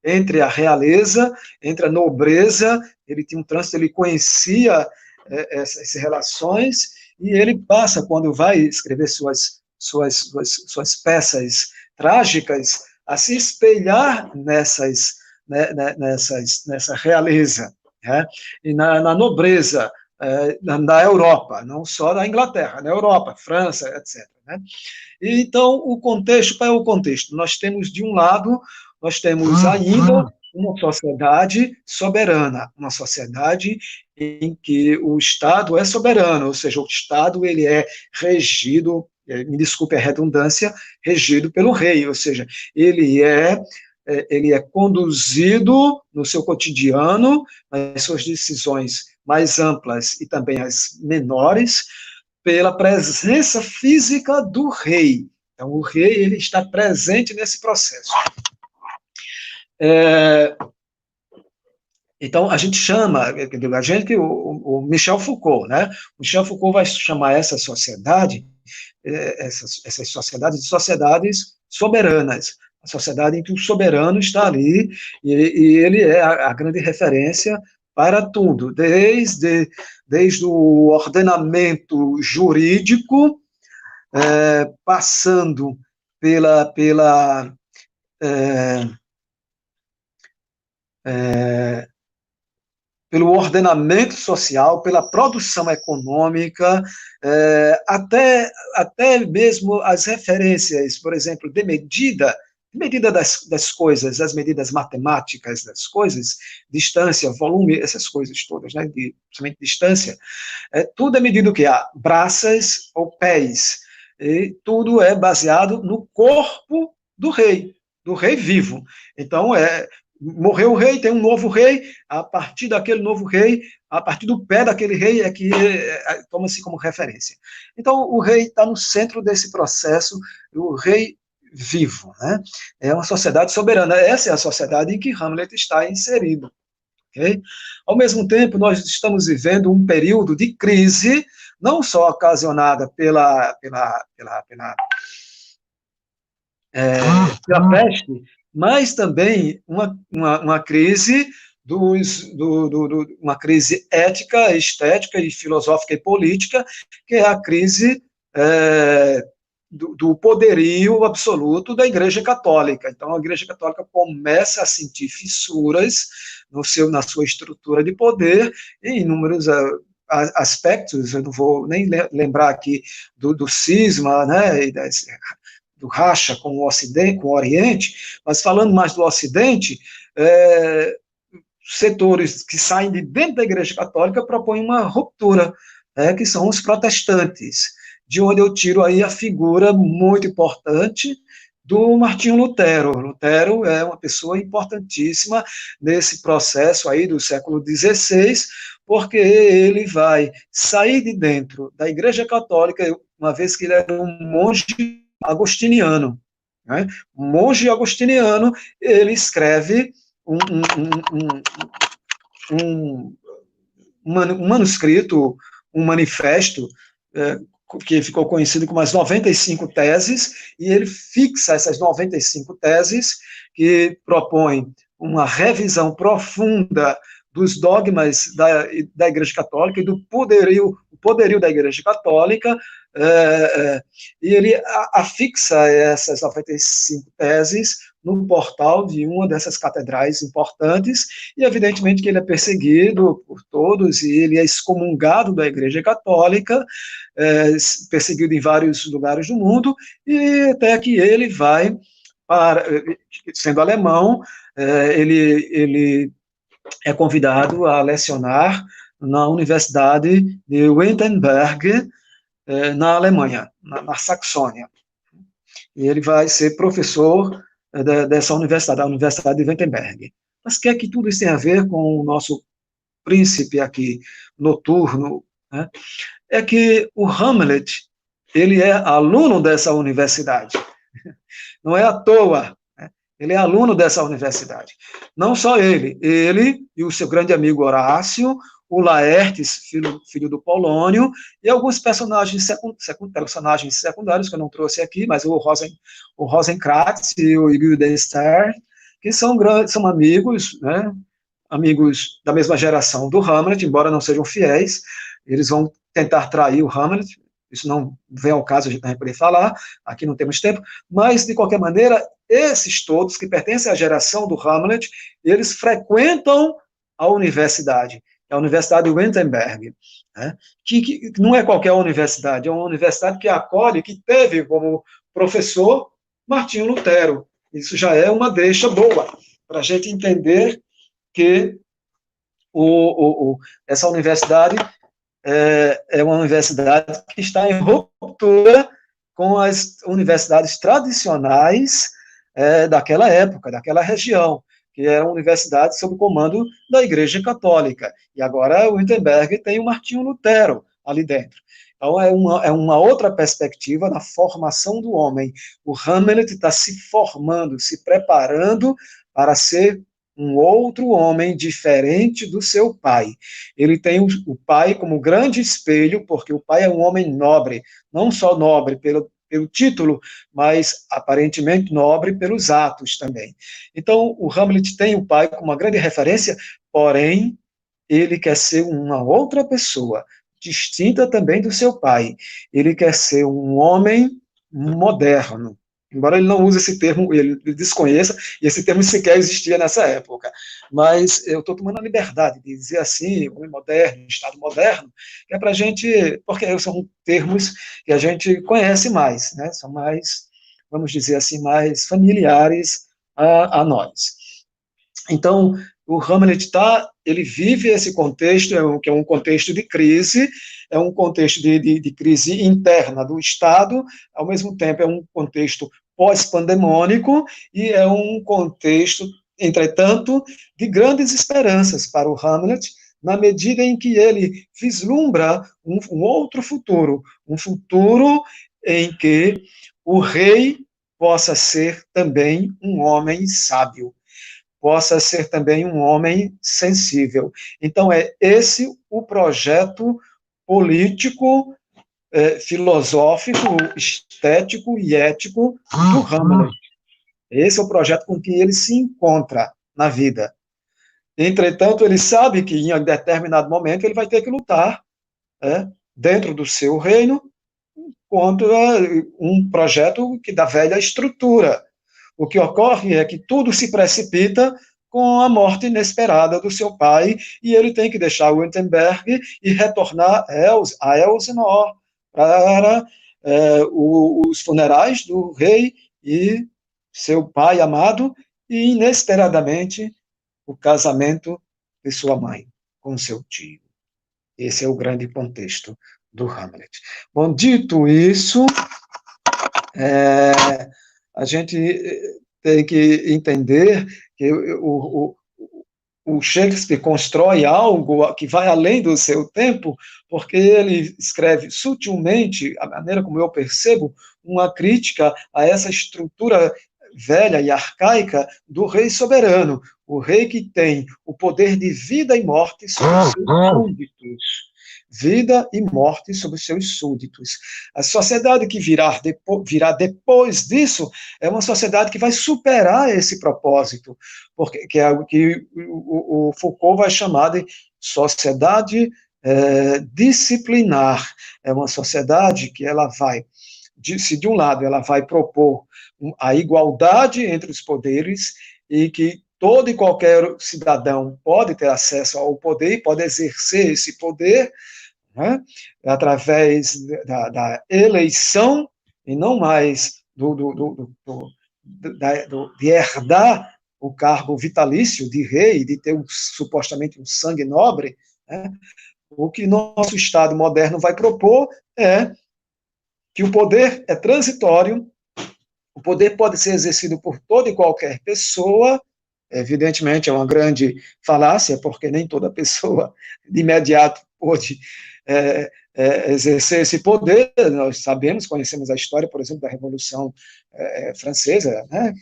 entre a realeza, entre a nobreza, ele tinha um trânsito, ele conhecia essas relações, e ele passa, quando vai escrever suas peças trágicas, a se espelhar nessa realeza, né? E na nobreza da Europa, não só da Inglaterra, na Europa, França, etc. Né? E, então, o contexto, qual é o contexto? Nós temos, de um lado, nós temos ainda uma sociedade soberana, uma sociedade em que o Estado é soberano, ou seja, o Estado ele é regido, me desculpe a redundância, regido pelo rei, ou seja, ele é conduzido no seu cotidiano, nas suas decisões mais amplas e também as menores, pela presença física do rei. Então, o rei ele está presente nesse processo. Então, a gente chama, o Michel Foucault, né? O Michel Foucault vai chamar essa sociedade, essas sociedades, de sociedades soberanas, a sociedade em que o soberano está ali, e ele é a grande referência para tudo, desde o ordenamento jurídico, passando pelo ordenamento social, pela produção econômica, até mesmo as referências, por exemplo, de medida das coisas, as medidas matemáticas das coisas, distância, volume, essas coisas todas, né, somente distância, tudo é medido o quê? A braças ou pés, e tudo é baseado no corpo do rei vivo. Então, morreu o rei, tem um novo rei, a partir daquele novo rei, a partir do pé daquele rei é que toma-se como referência. Então, o rei está no centro desse processo, o rei vivo, né? É uma sociedade soberana, essa é a sociedade em que Hamlet está inserido. Okay? Ao mesmo tempo, nós estamos vivendo um período de crise, não só ocasionada pela peste, mas também uma crise uma crise ética, estética e filosófica e política, que é a crise do poderio absoluto da Igreja Católica. Então, a Igreja Católica começa a sentir fissuras na sua estrutura de poder, em inúmeros aspectos, eu não vou nem lembrar aqui do cisma, né, do racha com o Ocidente, com o Oriente, mas falando mais do Ocidente, setores que saem de dentro da Igreja Católica propõem uma ruptura, que são os protestantes, de onde eu tiro aí a figura muito importante do Martinho Lutero. Lutero é uma pessoa importantíssima nesse processo aí do século XVI, porque ele vai sair de dentro da Igreja Católica, uma vez que ele era um monge agostiniano, né? Um monge agostiniano, ele escreve um manuscrito, um manifesto, que ficou conhecido como as 95 teses, e ele fixa essas 95 teses, que propõem uma revisão profunda dos dogmas da Igreja Católica e do poderio da Igreja Católica, e ele afixa essas 95 teses no portal de uma dessas catedrais importantes, e evidentemente que ele é perseguido por todos, e ele é excomungado da Igreja Católica, perseguido em vários lugares do mundo, e até que ele vai para, sendo alemão, ele é convidado a lecionar na Universidade de Wittenberg, na Alemanha, na Saxônia. E ele vai ser professor dessa universidade, a Universidade de Wittenberg. Mas o que é que tudo isso tem a ver com o nosso príncipe aqui, noturno, né? É que o Hamlet, ele é aluno dessa universidade. Não é à toa, né? Ele é aluno dessa universidade. Não só ele e o seu grande amigo Horácio, o Laertes, filho do Polônio, e alguns personagens secundários, que eu não trouxe aqui, mas o Rosencrantz e o Guildenstern, que são amigos, né, amigos da mesma geração do Hamlet, embora não sejam fiéis, eles vão tentar trair o Hamlet, isso não vem ao caso, a gente não vai poder falar, aqui não temos tempo, mas, de qualquer maneira, esses todos que pertencem à geração do Hamlet, eles frequentam a universidade de Wittenberg, né, que não é qualquer universidade, é uma universidade que acolhe, que teve como professor Martinho Lutero. Isso já é uma deixa boa, para a gente entender que essa universidade é uma universidade que está em ruptura com as universidades tradicionais daquela época, daquela região, que eram universidades sob o comando da Igreja Católica. E agora o Wittenberg tem o Martinho Lutero ali dentro. Então, é uma outra perspectiva da formação do homem. O Hamlet está se formando, se preparando para ser um outro homem diferente do seu pai. Ele tem o pai como grande espelho, porque o pai é um homem nobre, não só nobre pelo título, mas aparentemente nobre pelos atos também. Então, o Hamlet tem o pai como uma grande referência, porém, ele quer ser uma outra pessoa, distinta também do seu pai. Ele quer ser um homem moderno, embora ele não use esse termo, ele desconheça, e esse termo sequer existia nessa época. Mas eu estou tomando a liberdade de dizer assim, homem moderno, Estado moderno, que é para a gente, porque são termos que a gente conhece mais, né? São mais, vamos dizer assim, mais familiares a nós. Então, o Hamlet ele vive esse contexto, que é um contexto de crise, é um contexto de crise interna do Estado, ao mesmo tempo é um contexto pós-pandemônico, e é um contexto, entretanto, de grandes esperanças para o Hamlet, na medida em que ele vislumbra um outro futuro, um futuro em que o rei possa ser também um homem sábio, possa ser também um homem sensível. Então, é esse o projeto político, filosófico, estético e ético do Hamlet. Esse é o projeto com que ele se encontra na vida. Entretanto, ele sabe que em determinado momento ele vai ter que lutar dentro do seu reino contra um projeto da velha estrutura. O que ocorre é que tudo se precipita com a morte inesperada do seu pai, e ele tem que deixar Wittenberg e retornar a Elsinore para os funerais do rei e seu pai amado, e inesperadamente o casamento de sua mãe com seu tio. Esse é o grande contexto do Hamlet. Bom, dito isso, a gente tem que entender que o Shakespeare constrói algo que vai além do seu tempo, porque ele escreve sutilmente, a maneira como eu percebo, uma crítica a essa estrutura velha e arcaica do rei soberano, o rei que tem o poder de vida e morte sobre os seus súditos. Vida e morte sobre os seus súditos. A sociedade que virá depois disso é uma sociedade que vai superar esse propósito, porque que é algo que o Foucault vai chamar de sociedade disciplinar. É uma sociedade que ela vai, se de um lado ela vai propor a igualdade entre os poderes e que todo e qualquer cidadão pode ter acesso ao poder e pode exercer esse poder, né, através da eleição e não mais de herdar o cargo vitalício de rei, de ter supostamente um sangue nobre, né. O que nosso Estado moderno vai propor é que o poder é transitório, o poder pode ser exercido por toda e qualquer pessoa, evidentemente é uma grande falácia, porque nem toda pessoa de imediato pode exercer esse poder. Nós sabemos, conhecemos a história, por exemplo, da Revolução Francesa, né?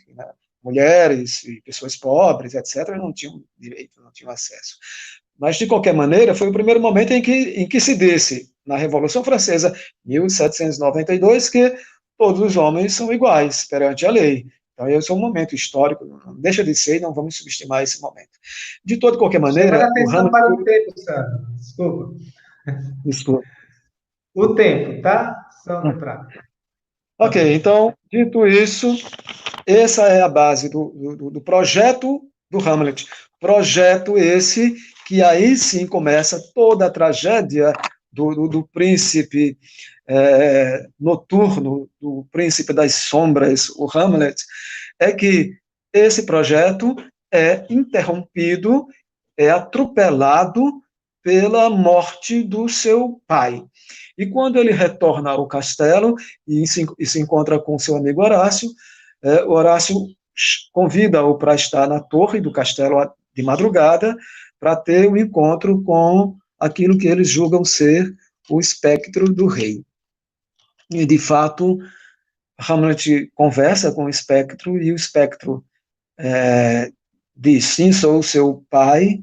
Mulheres e pessoas pobres, etc., não tinham direito, não tinham acesso. Mas, de qualquer maneira, foi o primeiro momento em que se disse, na Revolução Francesa, 1792, que todos os homens são iguais perante a lei. Então, esse é um momento histórico, não deixa de ser, e não vamos subestimar esse momento. De toda e qualquer maneira... Chama a atenção para o tempo, Sandro. Desculpa. Desculpa. O tempo, tá? Só lembrar. Ok, então, dito isso, essa é a base do projeto do Hamlet. Projeto esse que aí sim começa toda a tragédia do príncipe noturno, do príncipe das sombras, o Hamlet, é que esse projeto é interrompido, é atropelado pela morte do seu pai. E quando ele retorna ao castelo e se encontra com seu amigo Horácio, Horácio convida-o para estar na torre do castelo de madrugada para ter um encontro com aquilo que eles julgam ser o espectro do rei. E, de fato, Hamlet conversa com o espectro e o espectro diz: sim, sou seu pai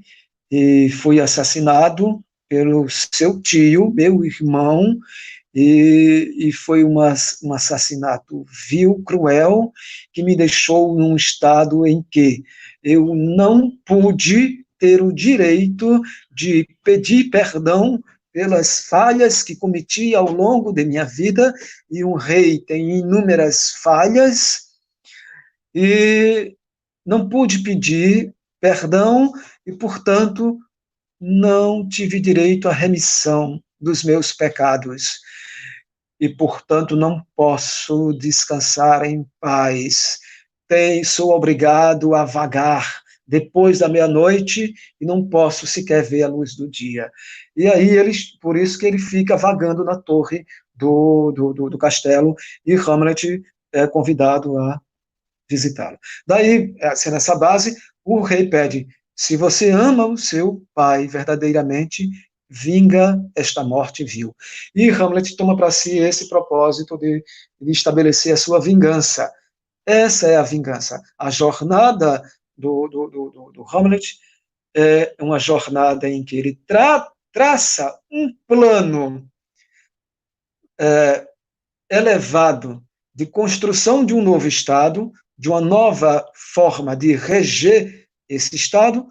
e fui assassinado pelo seu tio, meu irmão, e foi um assassinato vil, cruel, que me deixou num estado em que eu não pude ter o direito de pedir perdão pelas falhas que cometi ao longo de minha vida, e um rei tem inúmeras falhas, e não pude pedir perdão, e, portanto, não tive direito à remissão dos meus pecados. E, portanto, não posso descansar em paz. Sou obrigado a vagar depois da meia-noite e não posso sequer ver a luz do dia. E aí, por isso que ele fica vagando na torre do castelo, e Hamlet é convidado a visitá-lo. Daí, sendo essa base, o rei pede: se você ama o seu pai verdadeiramente, vinga esta morte vil. E Hamlet toma para si esse propósito de estabelecer a sua vingança. Essa é a vingança. A jornada do Hamlet é uma jornada em que ele traça um plano elevado de construção de um novo Estado, de uma nova forma de reger esse Estado,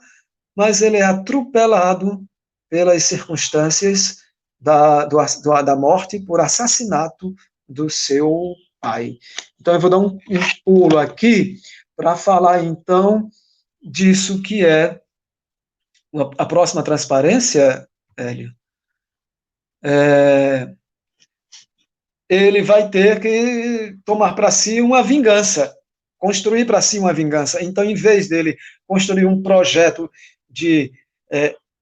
mas ele é atropelado pelas circunstâncias da morte por assassinato do seu pai. Então, eu vou dar um pulo aqui para falar, então, disso que é a próxima transparência, Hélio. Ele vai ter que tomar para si uma vingança, construir para si uma vingança. Então, em vez dele construir um projeto de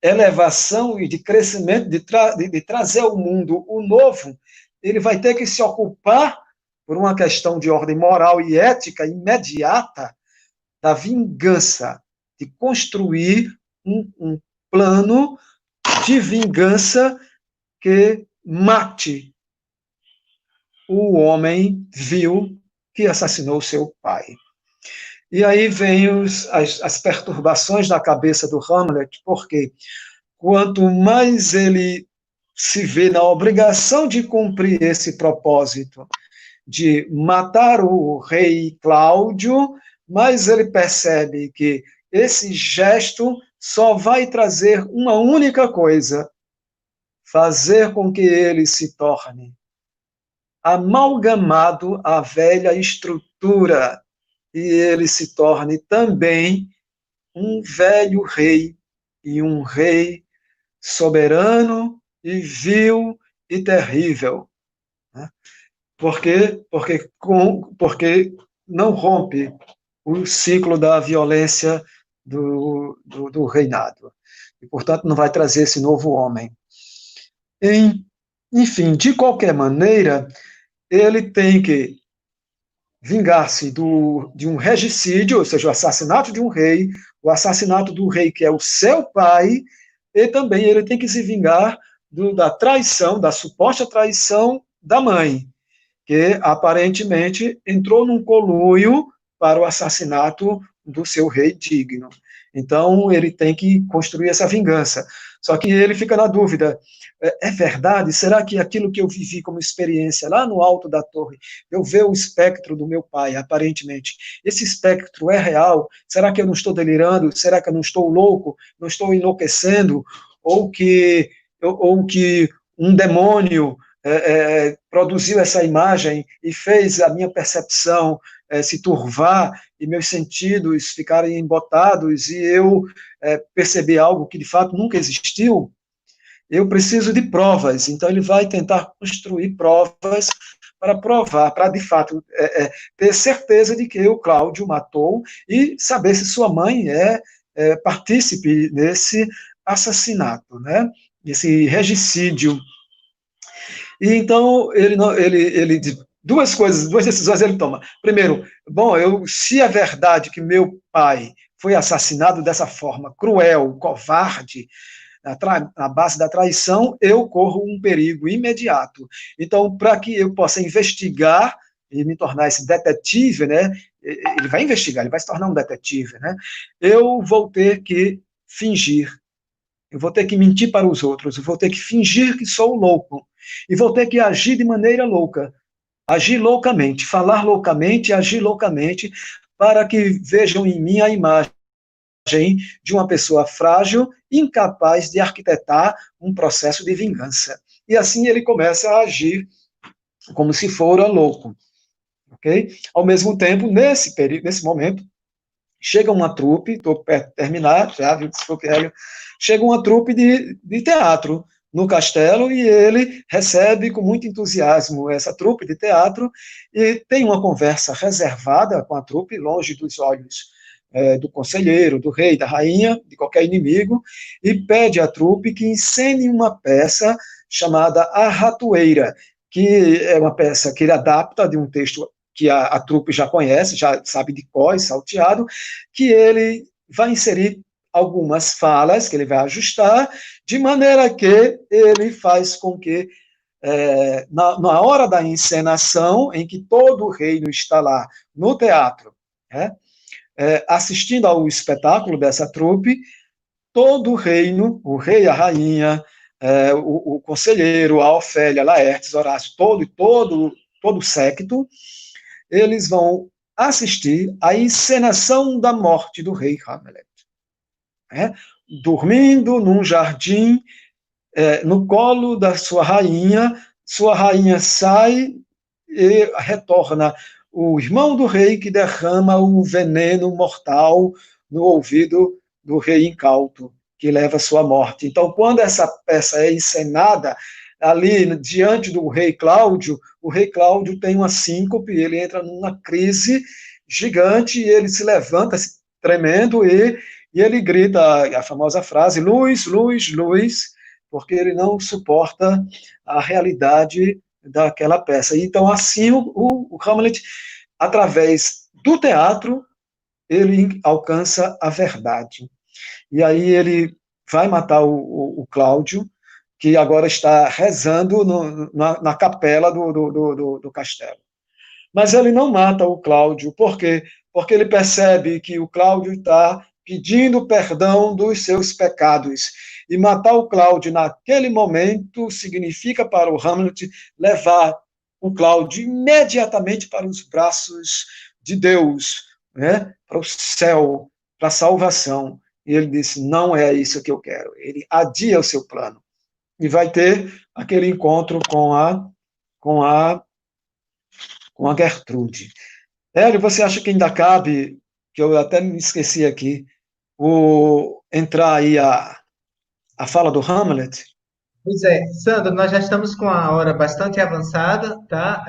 elevação e de crescimento, de trazer ao mundo o novo, ele vai ter que se ocupar por uma questão de ordem moral e ética imediata, da vingança, de construir um plano de vingança que mate o homem vil que assassinou seu pai. E aí vem as perturbações na cabeça do Hamlet, porque quanto mais ele se vê na obrigação de cumprir esse propósito, de matar o rei Cláudio, mais ele percebe que esse gesto só vai trazer uma única coisa: fazer com que ele se torne amalgamado à velha estrutura e ele se torne também um velho rei, e um rei soberano e vil e terrível. Né? Por quê? Porque não rompe o ciclo da violência do reinado. E, portanto, não vai trazer esse novo homem. Enfim, de qualquer maneira, ele tem que vingar-se de um regicídio, ou seja, o assassinato de um rei, o assassinato do rei que é o seu pai, e também ele tem que se vingar da traição, da suposta traição da mãe, que aparentemente entrou num conluio para o assassinato do seu rei digno. Então, ele tem que construir essa vingança. Só que ele fica na dúvida, é verdade? Será que aquilo que eu vivi como experiência lá no alto da torre, eu ver o espectro do meu pai, aparentemente, esse espectro é real? Será que eu não estou delirando? Será que eu não estou louco? Não estou enlouquecendo? Ou que um demônio produziu essa imagem e fez a minha percepção se turvar e meus sentidos ficarem embotados e eu perceber algo que de fato nunca existiu? Eu preciso de provas. Então ele vai tentar construir provas para provar, para de fato ter certeza de que o Cláudio matou e saber se sua mãe é partícipe nesse assassinato, né? Esse regicídio. E então ele duas decisões ele toma. Primeiro, se é verdade que meu pai foi assassinado dessa forma cruel, covarde, na base da traição, eu corro um perigo imediato. Então, para que eu possa investigar e me tornar esse detetive, né? Ele vai investigar, ele vai se tornar um detetive, né? Eu vou ter que fingir. Eu vou ter que mentir para os outros, eu vou ter que fingir que sou louco, e vou ter que agir de maneira louca, agir loucamente, falar loucamente, agir loucamente, para que vejam em mim a imagem de uma pessoa frágil, incapaz de arquitetar um processo de vingança. E assim ele começa a agir como se fora louco. Okay? Ao mesmo tempo, nesse momento, chega uma trupe, estou perto de terminar, já viu que foi Hélio, chega uma trupe de teatro no castelo e ele recebe com muito entusiasmo essa trupe de teatro e tem uma conversa reservada com a trupe, longe dos olhos do conselheiro, do rei, da rainha, de qualquer inimigo, e pede à trupe que encene uma peça chamada A Ratoeira, que é uma peça que ele adapta de um texto que a trupe já conhece, já sabe de cor e salteado, que ele vai inserir algumas falas, que ele vai ajustar, de maneira que ele faz com que, na hora da encenação, em que todo o reino está lá no teatro, assistindo ao espetáculo dessa trupe, todo o reino, o rei, a rainha, o conselheiro, a Ofélia, Laertes, Horácio, todo o séquito, eles vão assistir à encenação da morte do rei Hamlet. Dormindo num jardim, no colo da sua rainha sai e retorna o irmão do rei que derrama o veneno mortal no ouvido do rei incauto, que leva à sua morte. Então, quando essa peça é encenada, ali diante do rei Cláudio, o rei Cláudio tem uma síncope, ele entra numa crise gigante, e ele se levanta tremendo e ele grita a famosa frase, luz, luz, luz, porque ele não suporta a realidade daquela peça. Então, assim, o Hamlet, através do teatro, ele alcança a verdade. E aí ele vai matar o Cláudio, que agora está rezando na capela do castelo. Mas ele não mata o Cláudio, por quê? Porque ele percebe que o Cláudio está pedindo perdão dos seus pecados. E matar o Cláudio naquele momento significa para o Hamlet levar o Cláudio imediatamente para os braços de Deus, né? Para o céu, para a salvação. E ele disse, não é isso que eu quero. Ele adia o seu plano. E vai ter aquele encontro com a, com a Gertrude. Hélio, você acha que ainda cabe, que eu até me esqueci aqui, entrar aí a fala do Hamlet? Pois é, Sandro, nós já estamos com a hora bastante avançada, tá?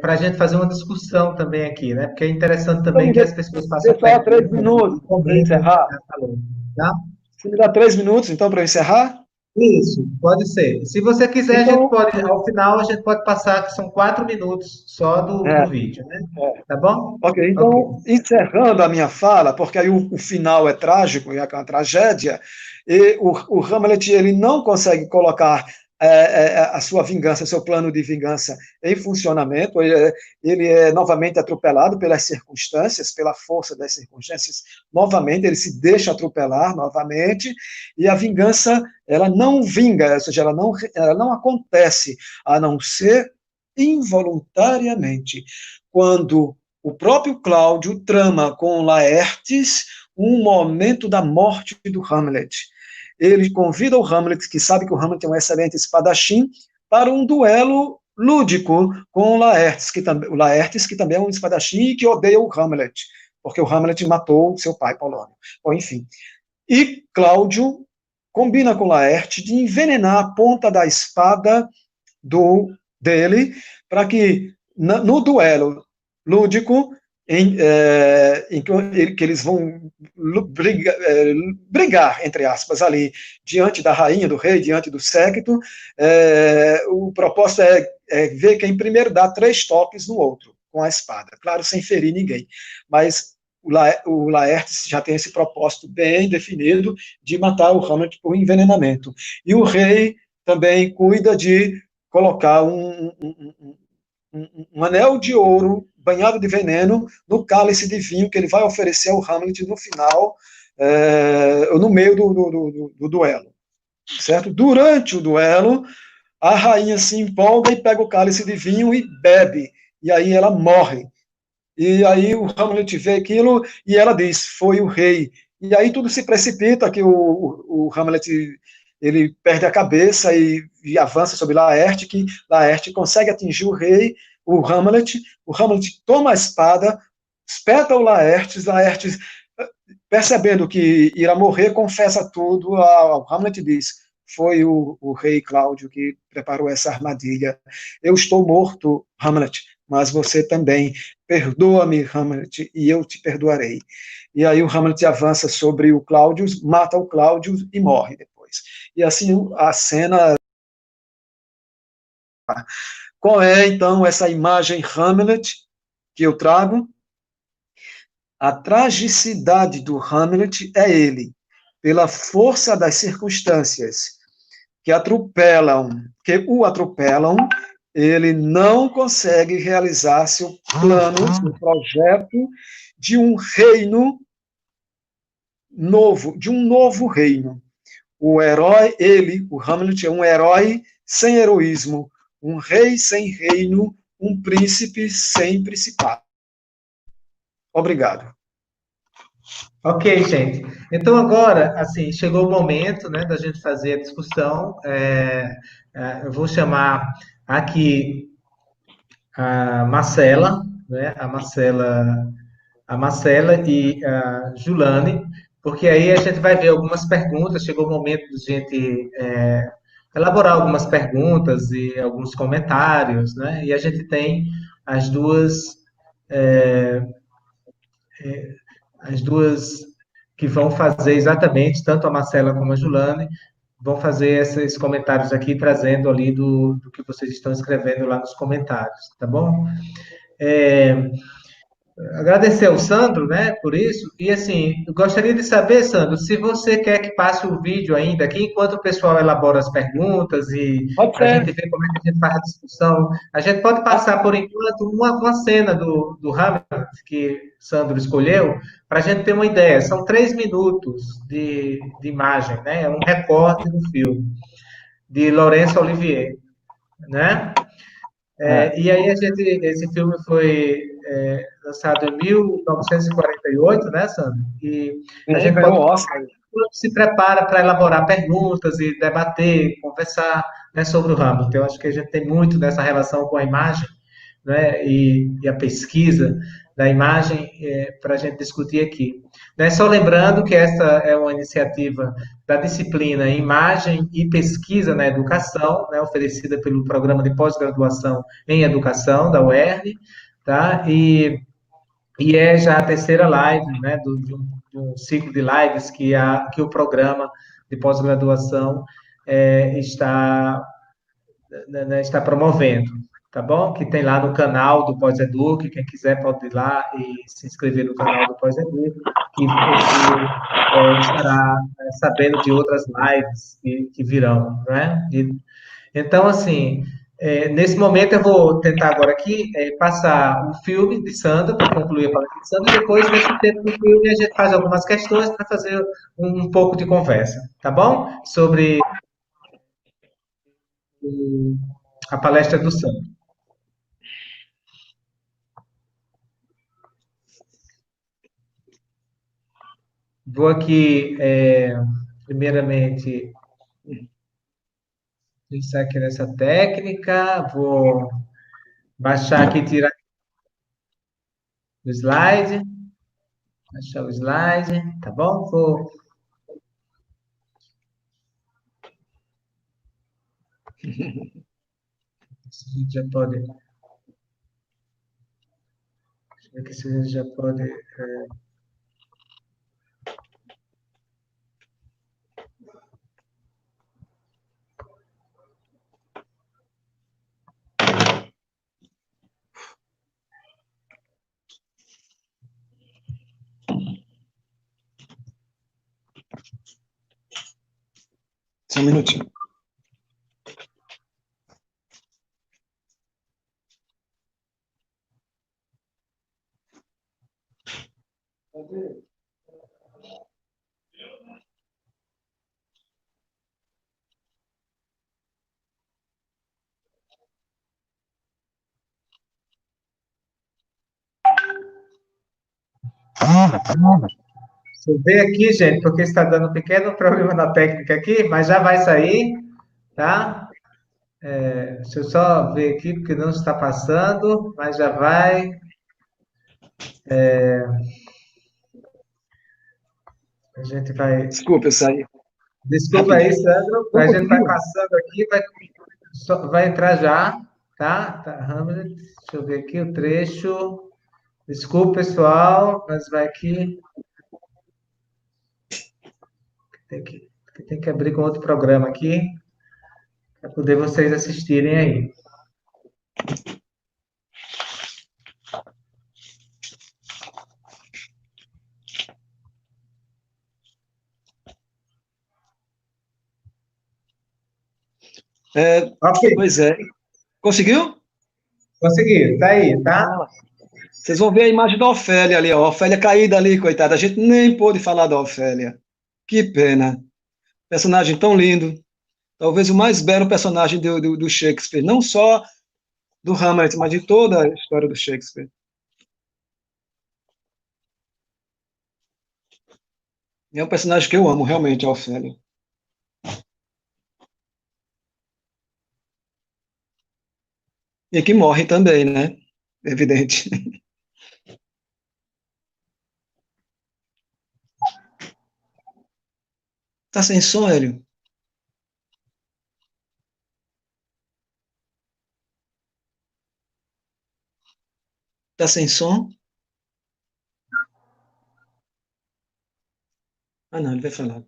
Para a gente fazer uma discussão também aqui, né? Porque é interessante Então, também me que dê, as pessoas dê façam só 3 minutos perguntas e para eu comentem o que encerrar. está falando, tá? Você me dá 3 minutos, então, para eu encerrar? Isso, pode ser. Se você quiser, a gente Então, pode, ao final, a gente pode passar, que são 4 minutos só do é, vídeo, né? é. Tá bom? Ok, Ok. então, encerrando a minha fala, porque aí o final é trágico, é uma tragédia, e o Hamlet ele não consegue colocar a sua vingança, seu plano de vingança em funcionamento, ele é novamente atropelado pelas circunstâncias, pela força das circunstâncias, novamente, ele se deixa atropelar novamente, e a vingança, ela não vinga, ou seja, ela não acontece, a não ser involuntariamente, quando o próprio Cláudio trama com Laertes um momento da morte do Hamlet. Ele convida o Hamlet, que sabe que o Hamlet é um excelente espadachim, para um duelo lúdico com o Laertes, que também é um espadachim e que odeia o Hamlet, porque o Hamlet matou seu pai, Polônio. Bom, enfim. E Cláudio combina com Laerte de envenenar a ponta da espada dele, para que no duelo lúdico, em que eles vão brigar, entre aspas, ali, diante da rainha, do rei, diante do séquito, o propósito é ver quem primeiro dá 3 toques no outro, com a espada. Claro, sem ferir ninguém. Mas o Laertes já tem esse propósito bem definido de matar o Hamlet por envenenamento. E o rei também cuida de colocar um anel de ouro banhado de veneno no cálice de vinho que ele vai oferecer ao Hamlet no final, no meio do duelo. Certo? Durante o duelo, a rainha se empolga e pega o cálice de vinho e bebe, e aí ela morre. E aí o Hamlet vê aquilo e ela diz, foi o rei. E aí tudo se precipita, que o Hamlet ele perde a cabeça e avança sobre Laerte, que Laerte consegue atingir o rei, o Hamlet toma a espada, espeta o Laertes, percebendo que irá morrer, confessa tudo ao Hamlet, diz, foi o rei Cláudio que preparou essa armadilha. Eu estou morto, Hamlet, mas você também. Perdoa-me, Hamlet, e eu te perdoarei. E aí o Hamlet avança sobre o Cláudio, mata o Cláudio e morre depois. E assim a cena... Qual é, então, essa imagem Hamlet que eu trago? A tragicidade do Hamlet é ele, pela força das circunstâncias que o atropelam, ele não consegue realizar seu plano, seu projeto de um reino novo, de um novo reino. O herói, o Hamlet, é um herói sem heroísmo, um rei sem reino, um príncipe sem principado. Obrigado. Ok, gente. Então agora, assim, chegou o momento, né, da gente fazer a discussão. Eu vou chamar aqui a Marcela, né, a Marcela e a Julane, porque aí a gente vai ver algumas perguntas. Chegou o momento de a gente elaborar algumas perguntas e alguns comentários, né? E a gente tem as duas é, as duas que vão fazer exatamente, tanto a Marcela como a Julane, vão fazer esses comentários aqui, trazendo ali do que vocês estão escrevendo lá nos comentários, tá bom? É, agradecer ao Sandro, né, por isso. E assim, eu gostaria de saber, Sandro, se você quer que passe o vídeo ainda aqui, enquanto o pessoal elabora as perguntas e Pode para a ser. gente ver como é que a gente faz a discussão. A gente pode passar, por enquanto, uma cena do Hamlet que o Sandro escolheu, para a gente ter uma ideia. São 3 minutos de imagem, né? É um recorte do filme, de Laurence Olivier, né? É. E aí esse filme foi lançado em 1948, né, Sandro? E a Sim, gente ganhou pode o colocar Oscar. enquanto se prepara para elaborar perguntas e debater, conversar, né, sobre o Hamilton. Eu acho que a gente tem muito dessa relação com a imagem, né, e a pesquisa da imagem para a gente discutir aqui. Né, só lembrando que essa é uma iniciativa da disciplina Imagem e Pesquisa na Educação, né, oferecida pelo Programa de Pós-Graduação em Educação, da UERN, tá? E é já a terceira live, né, de um ciclo de lives que o programa de pós-graduação está promovendo, tá bom? Que tem lá no canal do Pós-Educ, quem quiser pode ir lá e se inscrever no canal do Pós-Educ, que estará sabendo de outras lives que virão, né? Então, assim, nesse momento eu vou tentar agora aqui passar um filme de Sandra, para concluir a palestra de Sandra, e depois, nesse tempo do filme, a gente faz algumas questões para fazer um pouco de conversa, tá bom? Sobre a palestra do Sandro. Vou aqui, primeiramente, pensar aqui nessa técnica, vou baixar aqui, tirar o slide, baixar o slide, tá bom? Se a gente já pode, deixa eu ver aqui se a gente já pode. Só um minutinho. Deixa eu ver aqui, gente, porque está dando um pequeno problema na técnica aqui, mas já vai sair, tá? Deixa eu só ver aqui, porque não está passando, mas já vai. A gente vai. Desculpa, eu saí Desculpa aí, rapidinho. Sandro. Não A gente vai conseguiu? passando aqui, vai entrar já, tá? Tá, Hamlet. Deixa eu ver aqui o trecho. Desculpa, pessoal, mas vai aqui. Tem que, tem que abrir com outro programa aqui, para poder vocês assistirem aí. Ok, Pois é. Conseguiu? consegui, tá aí, tá? Ah, vocês vão ver a imagem da Ofélia ali, ó. A Ofélia caída ali, coitada. A gente nem pôde falar da Ofélia. Que pena. Personagem tão lindo. Talvez o mais belo personagem do Shakespeare. Não só do Hamlet, mas de toda a história do Shakespeare. É um personagem que eu amo, realmente, a Ofélia. E que morre também, né? Evidente. Tá sem som, Hélio? Tá sem som? Ah, não, ele vai falar.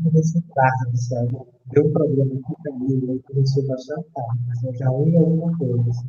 Comecei tarde, sabe? Deu um problema aqui comigo, eu comecei bastante tarde, mas eu já ia alguma coisa, assim.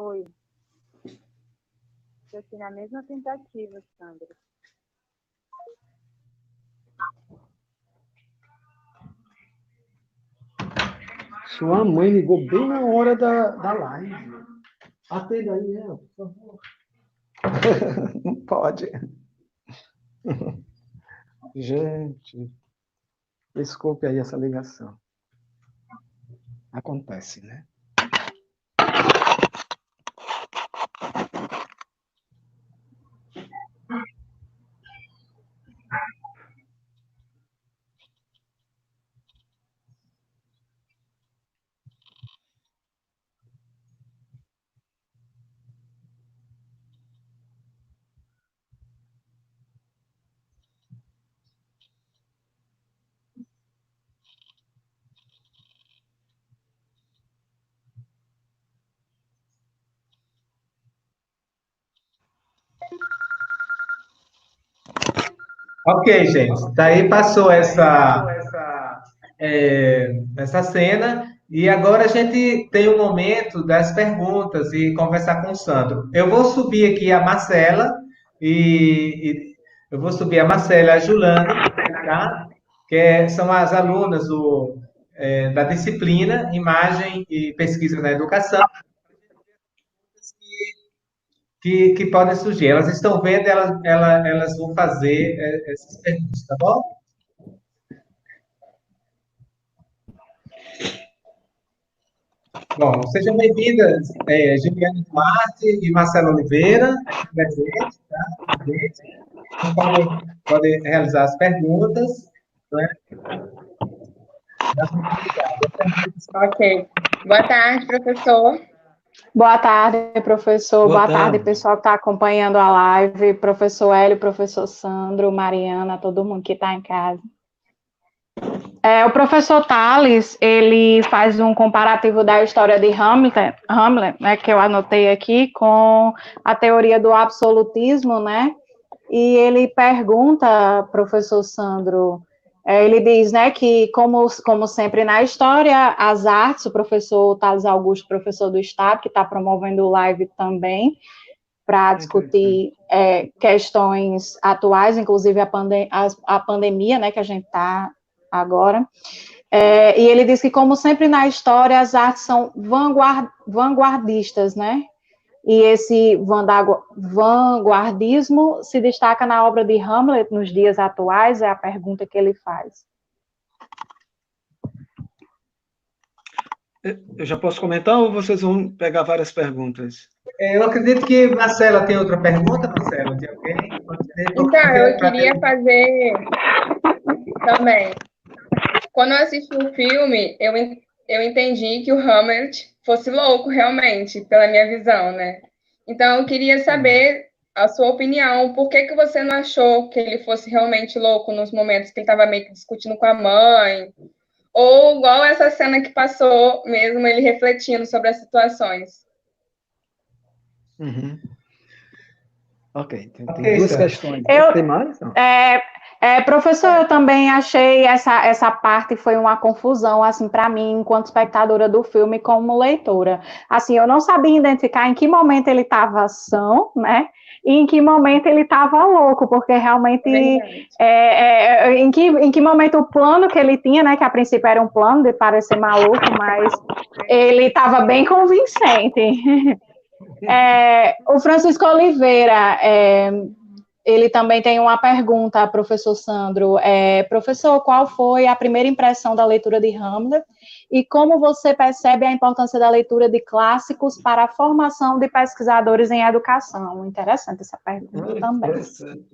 Oi, estou aqui na mesma tentativa, Sandra. Sua mãe ligou bem na hora da live. Atenda aí, ela, por favor. Não pode. Gente, desculpe aí essa ligação. Acontece, né? Ok, gente. Daí passou essa cena e agora a gente tem o momento das perguntas e conversar com o Sandro. Eu vou subir aqui a Marcela eu vou subir a Marcela e a Julana, tá? São as alunas da disciplina Imagem e Pesquisa na Educação que podem surgir. Elas estão vendo, elas vão fazer essas perguntas, tá bom? Bom, sejam bem-vindas, Juliana Duarte e Marcelo Oliveira, aqui presentes, tá? Presentes. Então, podem realizar as perguntas, né? Ok. Boa tarde, professor. Boa tarde, professor. Boa tarde, tarde. pessoal que está acompanhando a live. Professor Hélio, professor Sandro, Mariana, todo mundo que está em casa. O professor Tales, ele faz um comparativo da história de Hamlet, né, que eu anotei aqui, com a teoria do absolutismo, né? E ele pergunta, professor Sandro, ele diz, né, que como sempre na história, as artes, o professor Tales Augusto, professor do Estado, que está promovendo o live também, para discutir questões atuais, inclusive a pandemia, né, que a gente está agora. E ele diz que, como sempre na história, as artes são vanguardistas, né? E esse vanguardismo se destaca na obra de Hamlet nos dias atuais, é a pergunta que ele faz. Eu já posso comentar ou vocês vão pegar várias perguntas? Eu acredito que Marcela tem outra pergunta, Marcela, de alguém? Então, eu queria fazer também. Quando eu assisti o filme, eu entendi que o Hamlet fosse louco, realmente, pela minha visão, né? Então, eu queria saber a sua opinião. Por que você não achou que ele fosse realmente louco nos momentos que ele estava meio que discutindo com a mãe? Ou igual essa cena que passou mesmo, ele refletindo sobre as situações? Uhum. Ok, tem Ok, duas Sandra. questões. Eu- Tem mais? Não. Professor, eu também achei essa parte foi uma confusão, assim, para mim, enquanto espectadora do filme, como leitora. Assim, eu não sabia identificar em que momento ele estava são, né? E em que momento ele estava louco, porque realmente, Verdade. em que momento o plano que ele tinha, né? Que a princípio era um plano de parecer maluco, mas ele estava bem convincente. O Francisco Oliveira, ele também tem uma pergunta, professor Sandro. Professor, qual foi a primeira impressão da leitura de Hamlet e como você percebe a importância da leitura de clássicos para a formação de pesquisadores em educação? Interessante essa pergunta também. Interessante.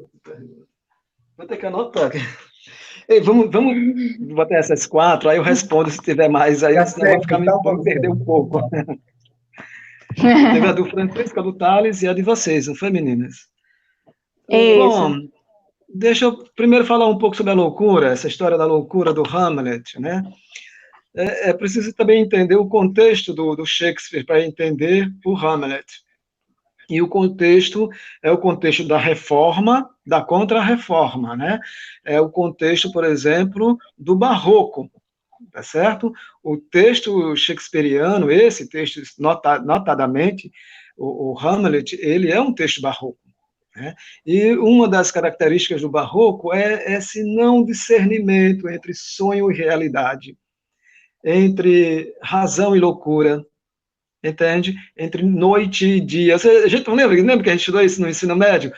Vou ter que anotar aqui. Ei, vamos botar essas 4, aí eu respondo se tiver mais aí, Tá senão vai certo, ficar então vou me vamos perder um pouco. Teve a do Francisco, a do Thales e a de vocês, não foi, meninas? Isso. Bom, deixa eu primeiro falar um pouco sobre a loucura, essa história da loucura do Hamlet, né? É preciso também entender o contexto do Shakespeare para entender o Hamlet. E o contexto é o contexto da reforma, da contra-reforma, né? É o contexto, por exemplo, do barroco, tá certo? O texto shakespeariano, esse texto, notadamente, o Hamlet, ele é um texto barroco, né? E uma das características do barroco é esse não discernimento entre sonho e realidade, entre razão e loucura, entende? Entre noite e dia. A gente não lembra que a gente estudou isso no ensino médio?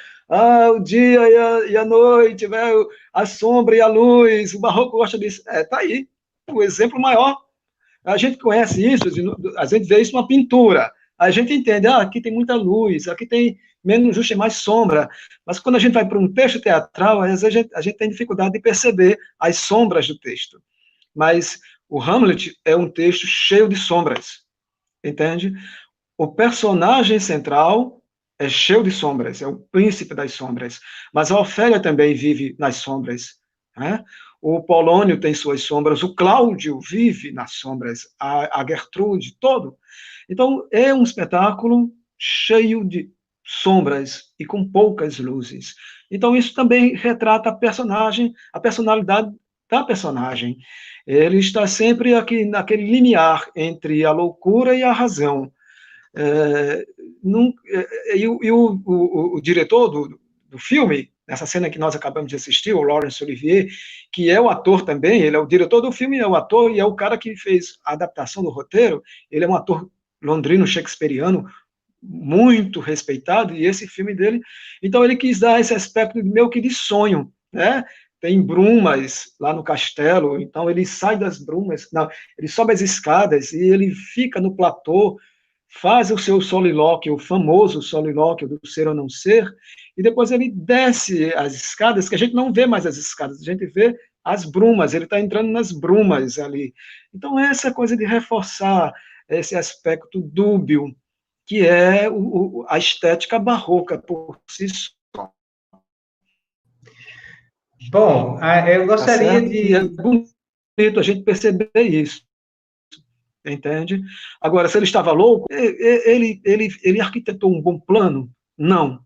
O dia e a noite, velho, a sombra e a luz, o barroco gosta disso. Tá aí, o exemplo maior. A gente conhece isso, a gente vê isso numa pintura. A gente entende, aqui tem muita luz, aqui tem menos luz, tem mais sombra. Mas quando a gente vai para um texto teatral, às vezes a gente tem dificuldade de perceber as sombras do texto. Mas o Hamlet é um texto cheio de sombras, entende? O personagem central é cheio de sombras, é o príncipe das sombras. Mas a Ofélia também vive nas sombras, né? O Polônio tem suas sombras, o Cláudio vive nas sombras, a Gertrude, todo. Então, é um espetáculo cheio de sombras e com poucas luzes. Então, isso também retrata a personalidade da personagem. Ele está sempre aqui naquele limiar entre a loucura e a razão. O diretor do filme, nessa cena que nós acabamos de assistir, o Laurence Olivier, que é o ator também, ele é o diretor do filme, é o ator e é o cara que fez a adaptação do roteiro, ele é um ator londrino, shakespeariano, muito respeitado, e esse filme dele, então ele quis dar esse aspecto meio que de sonho, né? Tem brumas lá no castelo, então ele sai das brumas, não, ele sobe as escadas e ele fica no platô, faz o seu solilóquio, o famoso solilóquio do ser ou não ser, e depois ele desce as escadas, que a gente não vê mais as escadas, a gente vê as brumas, ele está entrando nas brumas ali. Então, essa coisa de reforçar esse aspecto dúbio, que é a estética barroca por si só. Bom, eu Tá gostaria certo? E é de. bonito a gente perceber isso, entende? Agora, se ele estava louco, ele arquitetou um bom plano? Não.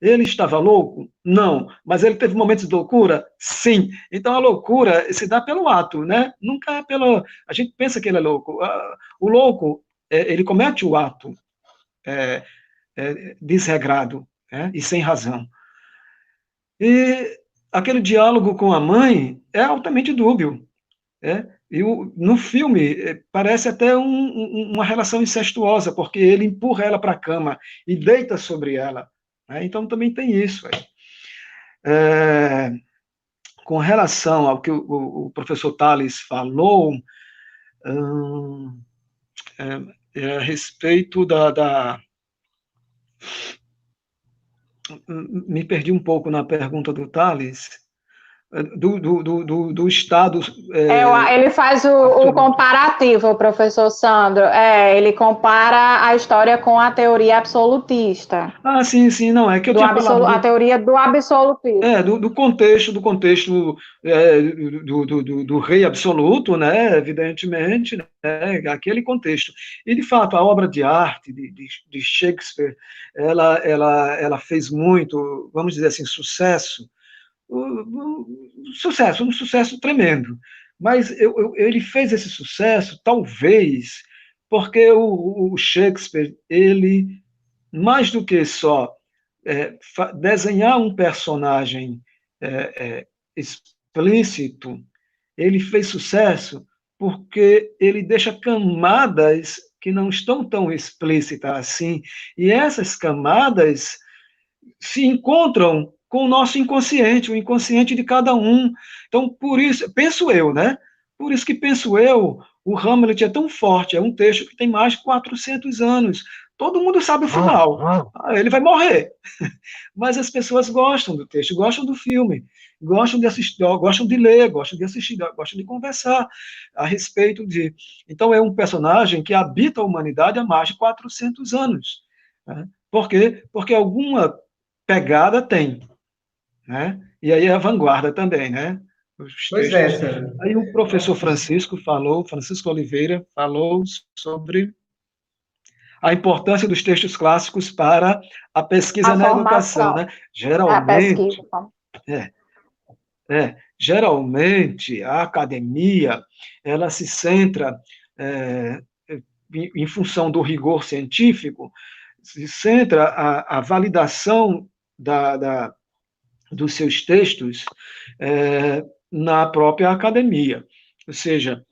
Ele estava louco? Não. Mas ele teve momentos de loucura? Sim. Então a loucura se dá pelo ato, né? Nunca é pelo. A gente pensa que ele é louco. O louco, ele comete o ato desregrado, né? E sem razão. E aquele diálogo com a mãe é altamente dúbio. E no filme parece até uma relação incestuosa, porque ele empurra ela para a cama e deita sobre ela. Né? Então também tem isso aí. Com relação ao que o professor Tales falou, a respeito me perdi um pouco na pergunta do Tales. do Estado. Ele faz o comparativo, o professor Sandro. Ele compara a história com a teoria absolutista. Ah, sim, sim, não, é que eu tinha falado a teoria do absolutismo. do contexto do rei absoluto, né, evidentemente, né, aquele contexto. E, de fato, a obra de arte de Shakespeare, ela fez muito, vamos dizer assim, sucesso, um sucesso tremendo. Mas ele fez esse sucesso, talvez, porque o Shakespeare, ele, mais do que só desenhar um personagem explícito, ele fez sucesso porque ele deixa camadas que não estão tão explícitas assim, e essas camadas se encontram com o nosso inconsciente, o inconsciente de cada um. Então, por isso, penso eu, né? Por isso que penso eu, o Hamlet é tão forte, é um texto que tem mais de 400 anos. Todo mundo sabe o final. Ele vai morrer. Mas as pessoas gostam do texto, gostam do filme, gostam de assistir, gostam de ler, gostam de assistir, gostam de conversar a respeito de. Então, é um personagem que habita a humanidade há mais de 400 anos. Né? Por quê? Porque alguma pegada tem. Né? E aí a vanguarda também, né? Pois é, Sandro. Aí o professor Francisco Oliveira falou sobre a importância dos textos clássicos para a pesquisa na educação, né? Geralmente, geralmente a academia ela se centra em função do rigor científico, se centra a validação dos seus textos na própria academia. Ou seja,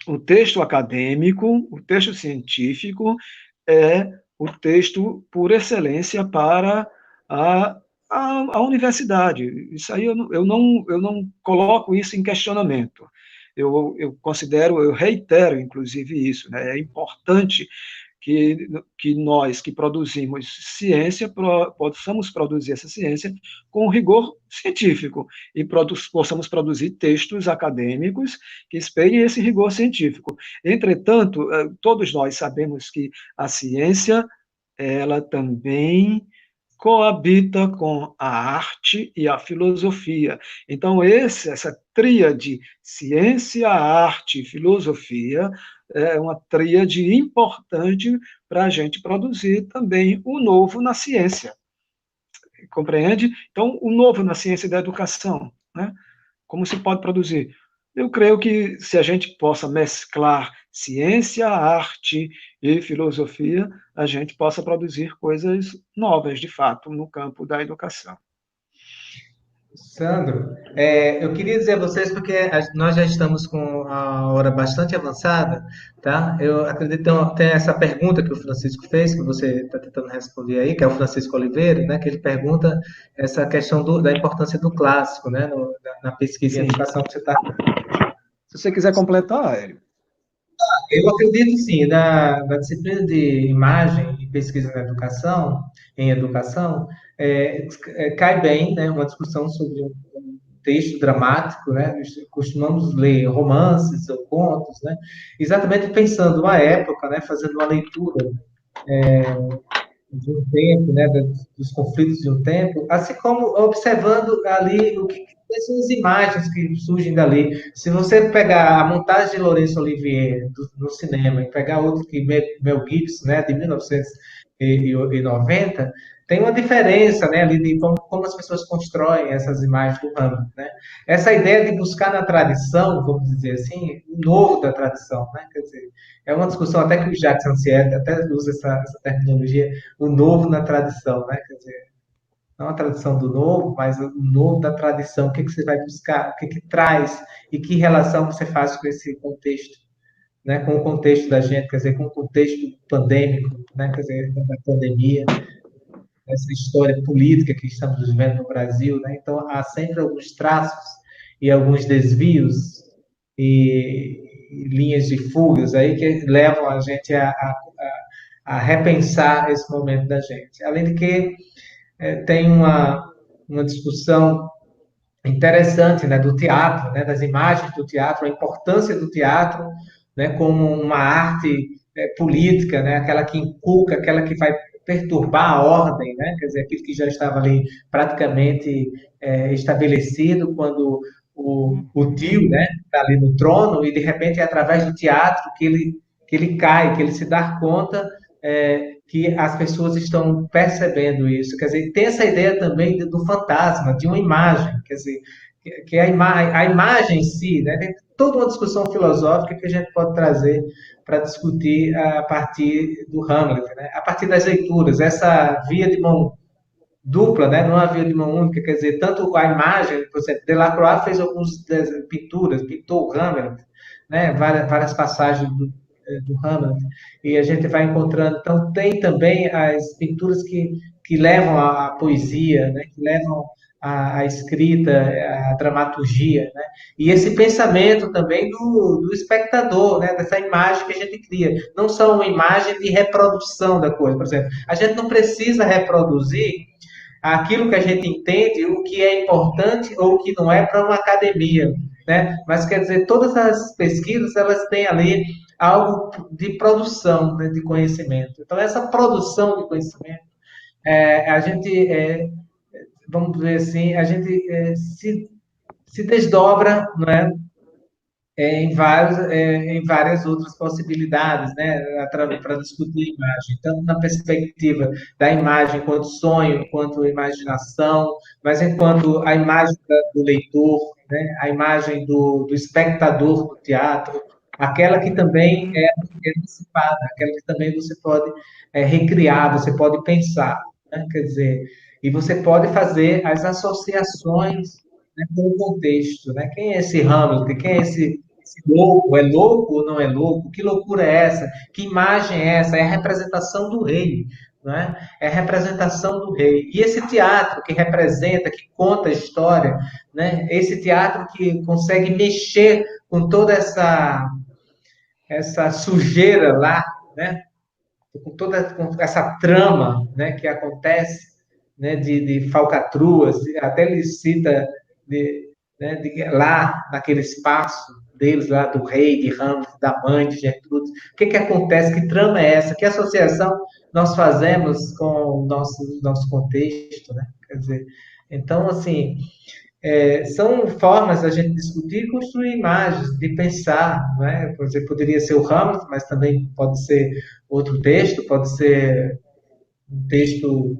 o texto acadêmico, o texto científico é o texto por excelência para a universidade. Isso aí eu não coloco isso em questionamento. Eu considero, eu reitero, inclusive, isso. Né? É importante que nós que produzimos ciência possamos produzir essa ciência com rigor científico e possamos produzir textos acadêmicos que espelhem esse rigor científico. Entretanto, todos nós sabemos que a ciência ela também coabita com a arte e a filosofia. Então, essa tríade ciência, arte e filosofia é uma tríade importante para a gente produzir também o novo na ciência. Compreende? Então, o novo na ciência da educação. Né? Como se pode produzir? Eu creio que se a gente possa mesclar ciência, arte e filosofia, a gente possa produzir coisas novas, de fato, no campo da educação. Sandro, eu queria dizer a vocês, porque nós já estamos com a hora bastante avançada, tá? Eu acredito que tem essa pergunta que o Francisco fez, que você está tentando responder aí, que é o Francisco Oliveira, né? Que ele pergunta essa questão da importância do clássico, né? Na pesquisa em educação que você está. Se você quiser completar, Hélio. Eu acredito sim, na disciplina de imagem e pesquisa na educação, cai bem, né, uma discussão sobre um texto dramático, né? Nós costumamos ler romances ou contos, né? Exatamente pensando na época, né? Fazendo uma leitura de um tempo, né? Dos conflitos de um tempo, assim como observando ali quais são as imagens que surgem dali. Se você pegar a montagem de Laurence Olivier no cinema e pegar outro que Mel Gibson, né? De 1990, tem uma diferença, né, ali de como as pessoas constroem essas imagens do Hamlet, né? Essa ideia de buscar na tradição, vamos dizer assim, o novo da tradição, né? Quer dizer, é uma discussão até que o Jacques Rancière até usa essa terminologia, o novo na tradição, né? Quer dizer, não a tradição do novo, mas o novo da tradição. O que você vai buscar, o que traz e que relação você faz com esse contexto, né? Com o contexto da gente, quer dizer, com o contexto pandêmico, né? Quer dizer, da pandemia, essa história política que estamos vivendo no Brasil, né? Então, há sempre alguns traços e alguns desvios e linhas de fugas aí que levam a gente a repensar esse momento da gente. Além de que tem uma discussão interessante, né, do teatro, né, das imagens do teatro, a importância do teatro, né, como uma arte política, né, aquela que inculca, aquela que vai perturbar a ordem, né, quer dizer, aquilo que já estava ali praticamente estabelecido quando o tio, né, está ali no trono e de repente é através do teatro que ele cai, que ele se dá conta que as pessoas estão percebendo isso. Quer dizer, tem essa ideia também do fantasma, de uma imagem, quer dizer, que a imagem em si, né? Tem toda uma discussão filosófica que a gente pode trazer para discutir a partir do Hamlet, né? A partir das leituras, essa via de mão dupla, né? Não é uma via de mão única, quer dizer, tanto a imagem, por exemplo, Delacroix fez algumas pinturas, pintou o Hamlet, né? Várias passagens do Hamlet, e a gente vai encontrando. Então, tem também as pinturas que levam à poesia, né? Que levam à escrita, à dramaturgia, né? E esse pensamento também do espectador, né? Dessa imagem que a gente cria. Não só uma imagem de reprodução da coisa, por exemplo. A gente não precisa reproduzir aquilo que a gente entende, o que é importante ou o que não é para uma academia, né? Mas quer dizer, todas as pesquisas elas têm ali algo de produção, né, de conhecimento. Então essa produção de conhecimento, a gente, vamos dizer assim, a gente se desdobra, né? Em várias outras possibilidades, né, para discutir a imagem, tanto na perspectiva da imagem enquanto sonho, enquanto imaginação, mas enquanto a imagem do leitor, né, a imagem do espectador do teatro, aquela que também é antecipada, aquela que também você pode recriar, você pode pensar, né, quer dizer, e você pode fazer as associações, né, com o contexto, né? Quem é esse Hamlet? Quem é esse louco? É louco ou não é louco? Que loucura é essa? Que imagem é essa? É a representação do rei, não é? É a representação do rei. E esse teatro que representa, que conta a história, né? Esse teatro que consegue mexer com toda essa sujeira lá, né? Com essa trama, né, que acontece, né, de falcatruas, até ele cita né, lá naquele espaço deles, lá do rei, de Ramos, da mãe, de Gertrudes, o que acontece, que trama é essa, que associação nós fazemos com o nosso contexto, né? Quer dizer, então, assim, são formas da gente discutir e construir imagens, de pensar, não é? Por exemplo, poderia ser o Hamlet, mas também pode ser outro texto, pode ser um texto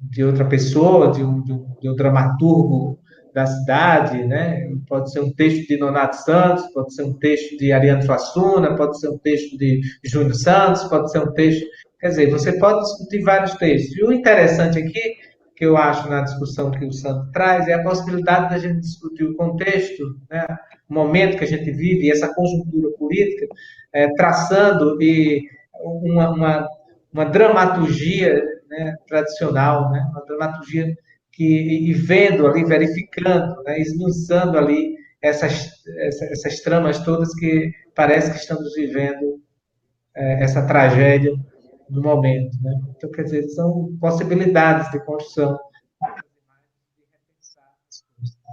de outra pessoa, de um dramaturgo da cidade, né? Pode ser um texto de Nonato Santos, pode ser um texto de Ariano Suassuna, pode ser um texto de Júnior Santos, pode ser um texto... Quer dizer, você pode discutir vários textos. E o interessante aqui, que eu acho na discussão que o Santos traz, é a possibilidade da gente discutir o contexto, né? O momento que a gente vive, e essa conjuntura política, traçando uma dramaturgia, né, tradicional, né? Uma dramaturgia e vendo ali, verificando, né, esmiuçando ali essas tramas todas que parece que estamos vivendo essa tragédia do momento, né? Então, quer dizer, são possibilidades de construção.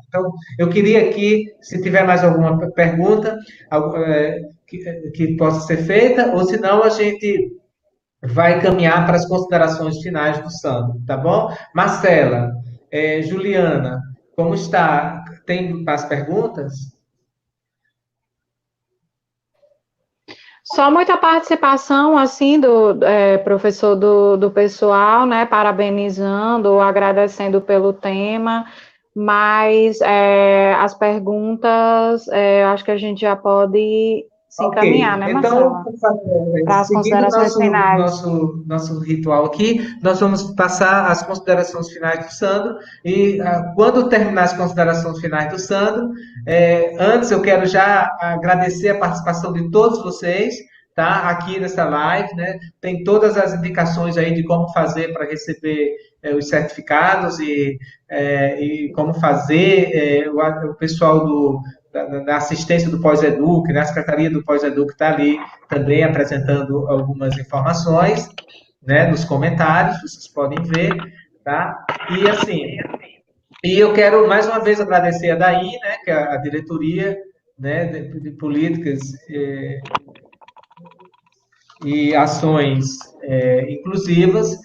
Então, eu queria aqui, se tiver mais alguma pergunta que possa ser feita, ou se não, a gente vai caminhar para as considerações finais do Sandro, tá bom? Marcela, Juliana, como está? Tem as perguntas? Só muita participação, assim, do professor do pessoal, né, parabenizando, agradecendo pelo tema, mas as perguntas, acho que a gente já pode se encaminhar, né, Marcela? Então, Para as considerações finais. Nosso ritual aqui, nós vamos passar as considerações finais do Sandro, e quando terminar as considerações finais do Sandro, antes eu quero já agradecer a participação de todos vocês, tá? Aqui nessa live, né? Tem todas as indicações aí de como fazer para receber os certificados e como fazer, o pessoal da assistência do Pós-Educ, né? A Secretaria do Pós-Educ está ali também apresentando algumas informações, né, nos comentários, vocês podem ver, tá? E assim, E eu quero mais uma vez agradecer a DAI, né, que é a diretoria, né, de políticas e ações inclusivas.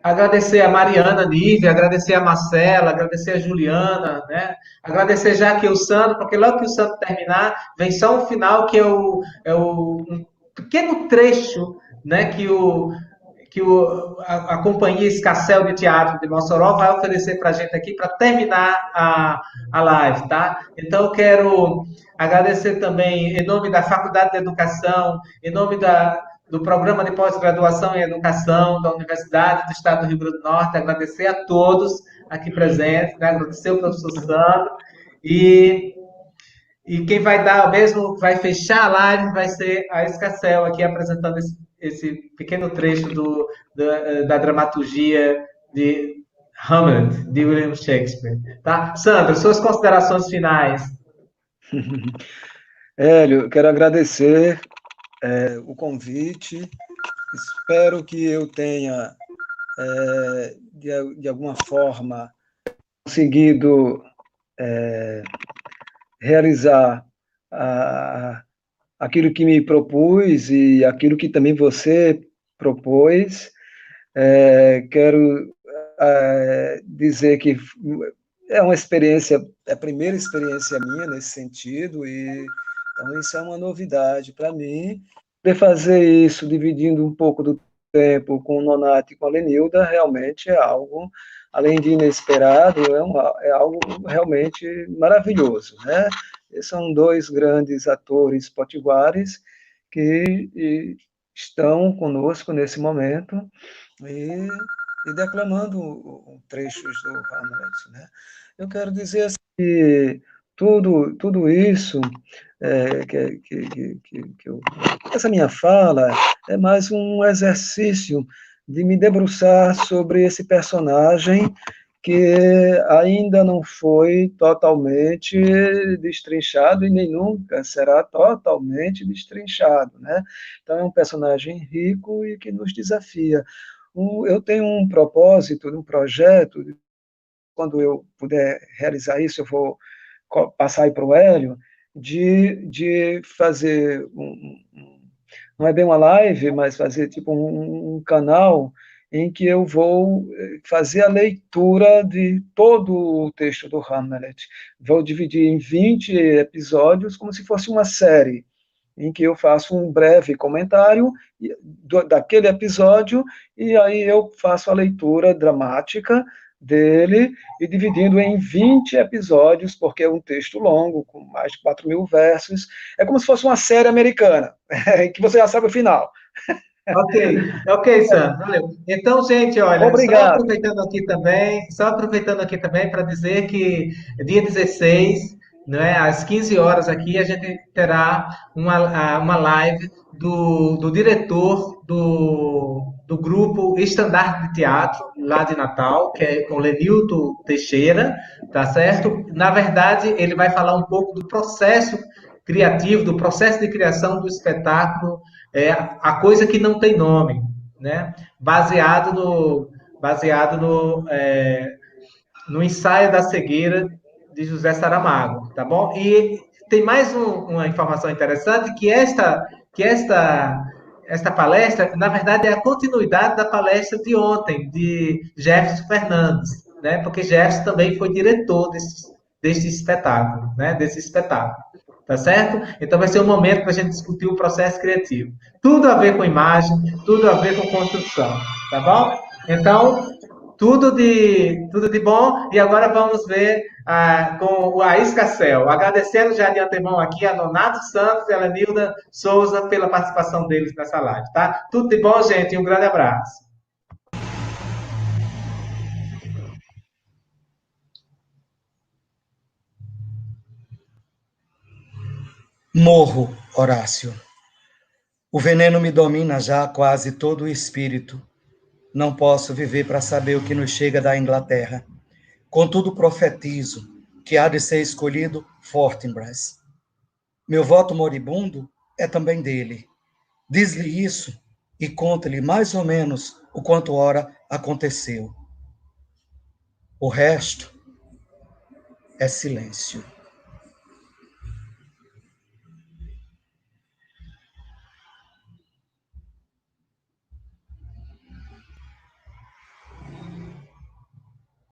Agradecer a Mariana Nívia, agradecer a Marcela, agradecer a Juliana, né? Agradecer já aqui o Sandro, porque logo que o Sandro terminar, vem só um final que um pequeno trecho, né, a Companhia Escassel de Teatro de Mossoró vai oferecer para a gente aqui para terminar a live, tá? Então, eu quero agradecer também, em nome da Faculdade de Educação, em nome do Programa de Pós-Graduação em Educação da Universidade do Estado do Rio Grande do Norte, agradecer a todos aqui presentes, né? Agradecer ao professor Sandro, e quem vai dar mesmo, vai fechar a live, vai ser a Escassel aqui apresentando esse pequeno trecho da dramaturgia de Hamlet, de William Shakespeare. Tá? Sandro, suas considerações finais. Hélio, quero agradecer o convite. Espero que eu tenha, de alguma forma, conseguido realizar aquilo que me propus e aquilo que também você propôs. Quero dizer que é uma experiência, é a primeira experiência minha nesse sentido, e então isso é uma novidade para mim. Poder fazer isso dividindo um pouco do tempo com o Nonato e com a Lenilda realmente é algo, além de inesperado, é algo realmente maravilhoso, né? São dois grandes atores potiguares que estão conosco nesse momento e declamando trechos do Hamlet, né? Eu quero dizer assim, que tudo isso, essa minha fala é mais um exercício de me debruçar sobre esse personagem que ainda não foi totalmente destrinchado e nem nunca será totalmente destrinchado, né? Então é um personagem rico e que nos desafia. Eu tenho um propósito, um projeto, quando eu puder realizar isso, eu vou passar aí para o Hélio, de fazer, não é bem uma live, mas fazer tipo um canal em que eu vou fazer a leitura de todo o texto do Hamlet. Vou dividir em 20 episódios, como se fosse uma série, em que eu faço um breve comentário daquele episódio, e aí eu faço a leitura dramática dele, e dividindo em 20 episódios, porque é um texto longo, com mais de 4.000 versos, é como se fosse uma série americana, que você já sabe o final. Ok, Sandro, valeu. Então, gente, olha, Obrigado. Só aproveitando aqui também para dizer que dia 16, né, às 15 horas aqui, a gente terá uma live do diretor do grupo Estandarte de Teatro, lá de Natal, que é com Lenilton Teixeira, tá certo? Na verdade, ele vai falar um pouco do processo criativo, do processo de criação do espetáculo, A Coisa que Não Tem Nome, né? Baseado no Ensaio da Cegueira de José Saramago, tá bom? E tem mais uma informação interessante, que esta palestra, na verdade, é a continuidade da palestra de ontem, de Jefferson Fernandes, né? Porque Jefferson também foi diretor desse espetáculo, né? Desse espetáculo. Tá certo? Então vai ser um momento para a gente discutir o processo criativo. Tudo a ver com imagem, tudo a ver com construção, tá bom? Então, tudo de bom, e agora vamos ver com a Escassel. Agradecendo já de antemão aqui a Nonato Santos e a Lenilda Souza pela participação deles nessa live, tá? Tudo de bom, gente, e um grande abraço. Morro, Horácio. O veneno me domina já quase todo o espírito. Não posso viver para saber o que nos chega da Inglaterra. Contudo, profetizo que há de ser escolhido Fortinbras. Meu voto moribundo é também dele. Diz-lhe isso e conte-lhe mais ou menos o quanto ora aconteceu. O resto é silêncio.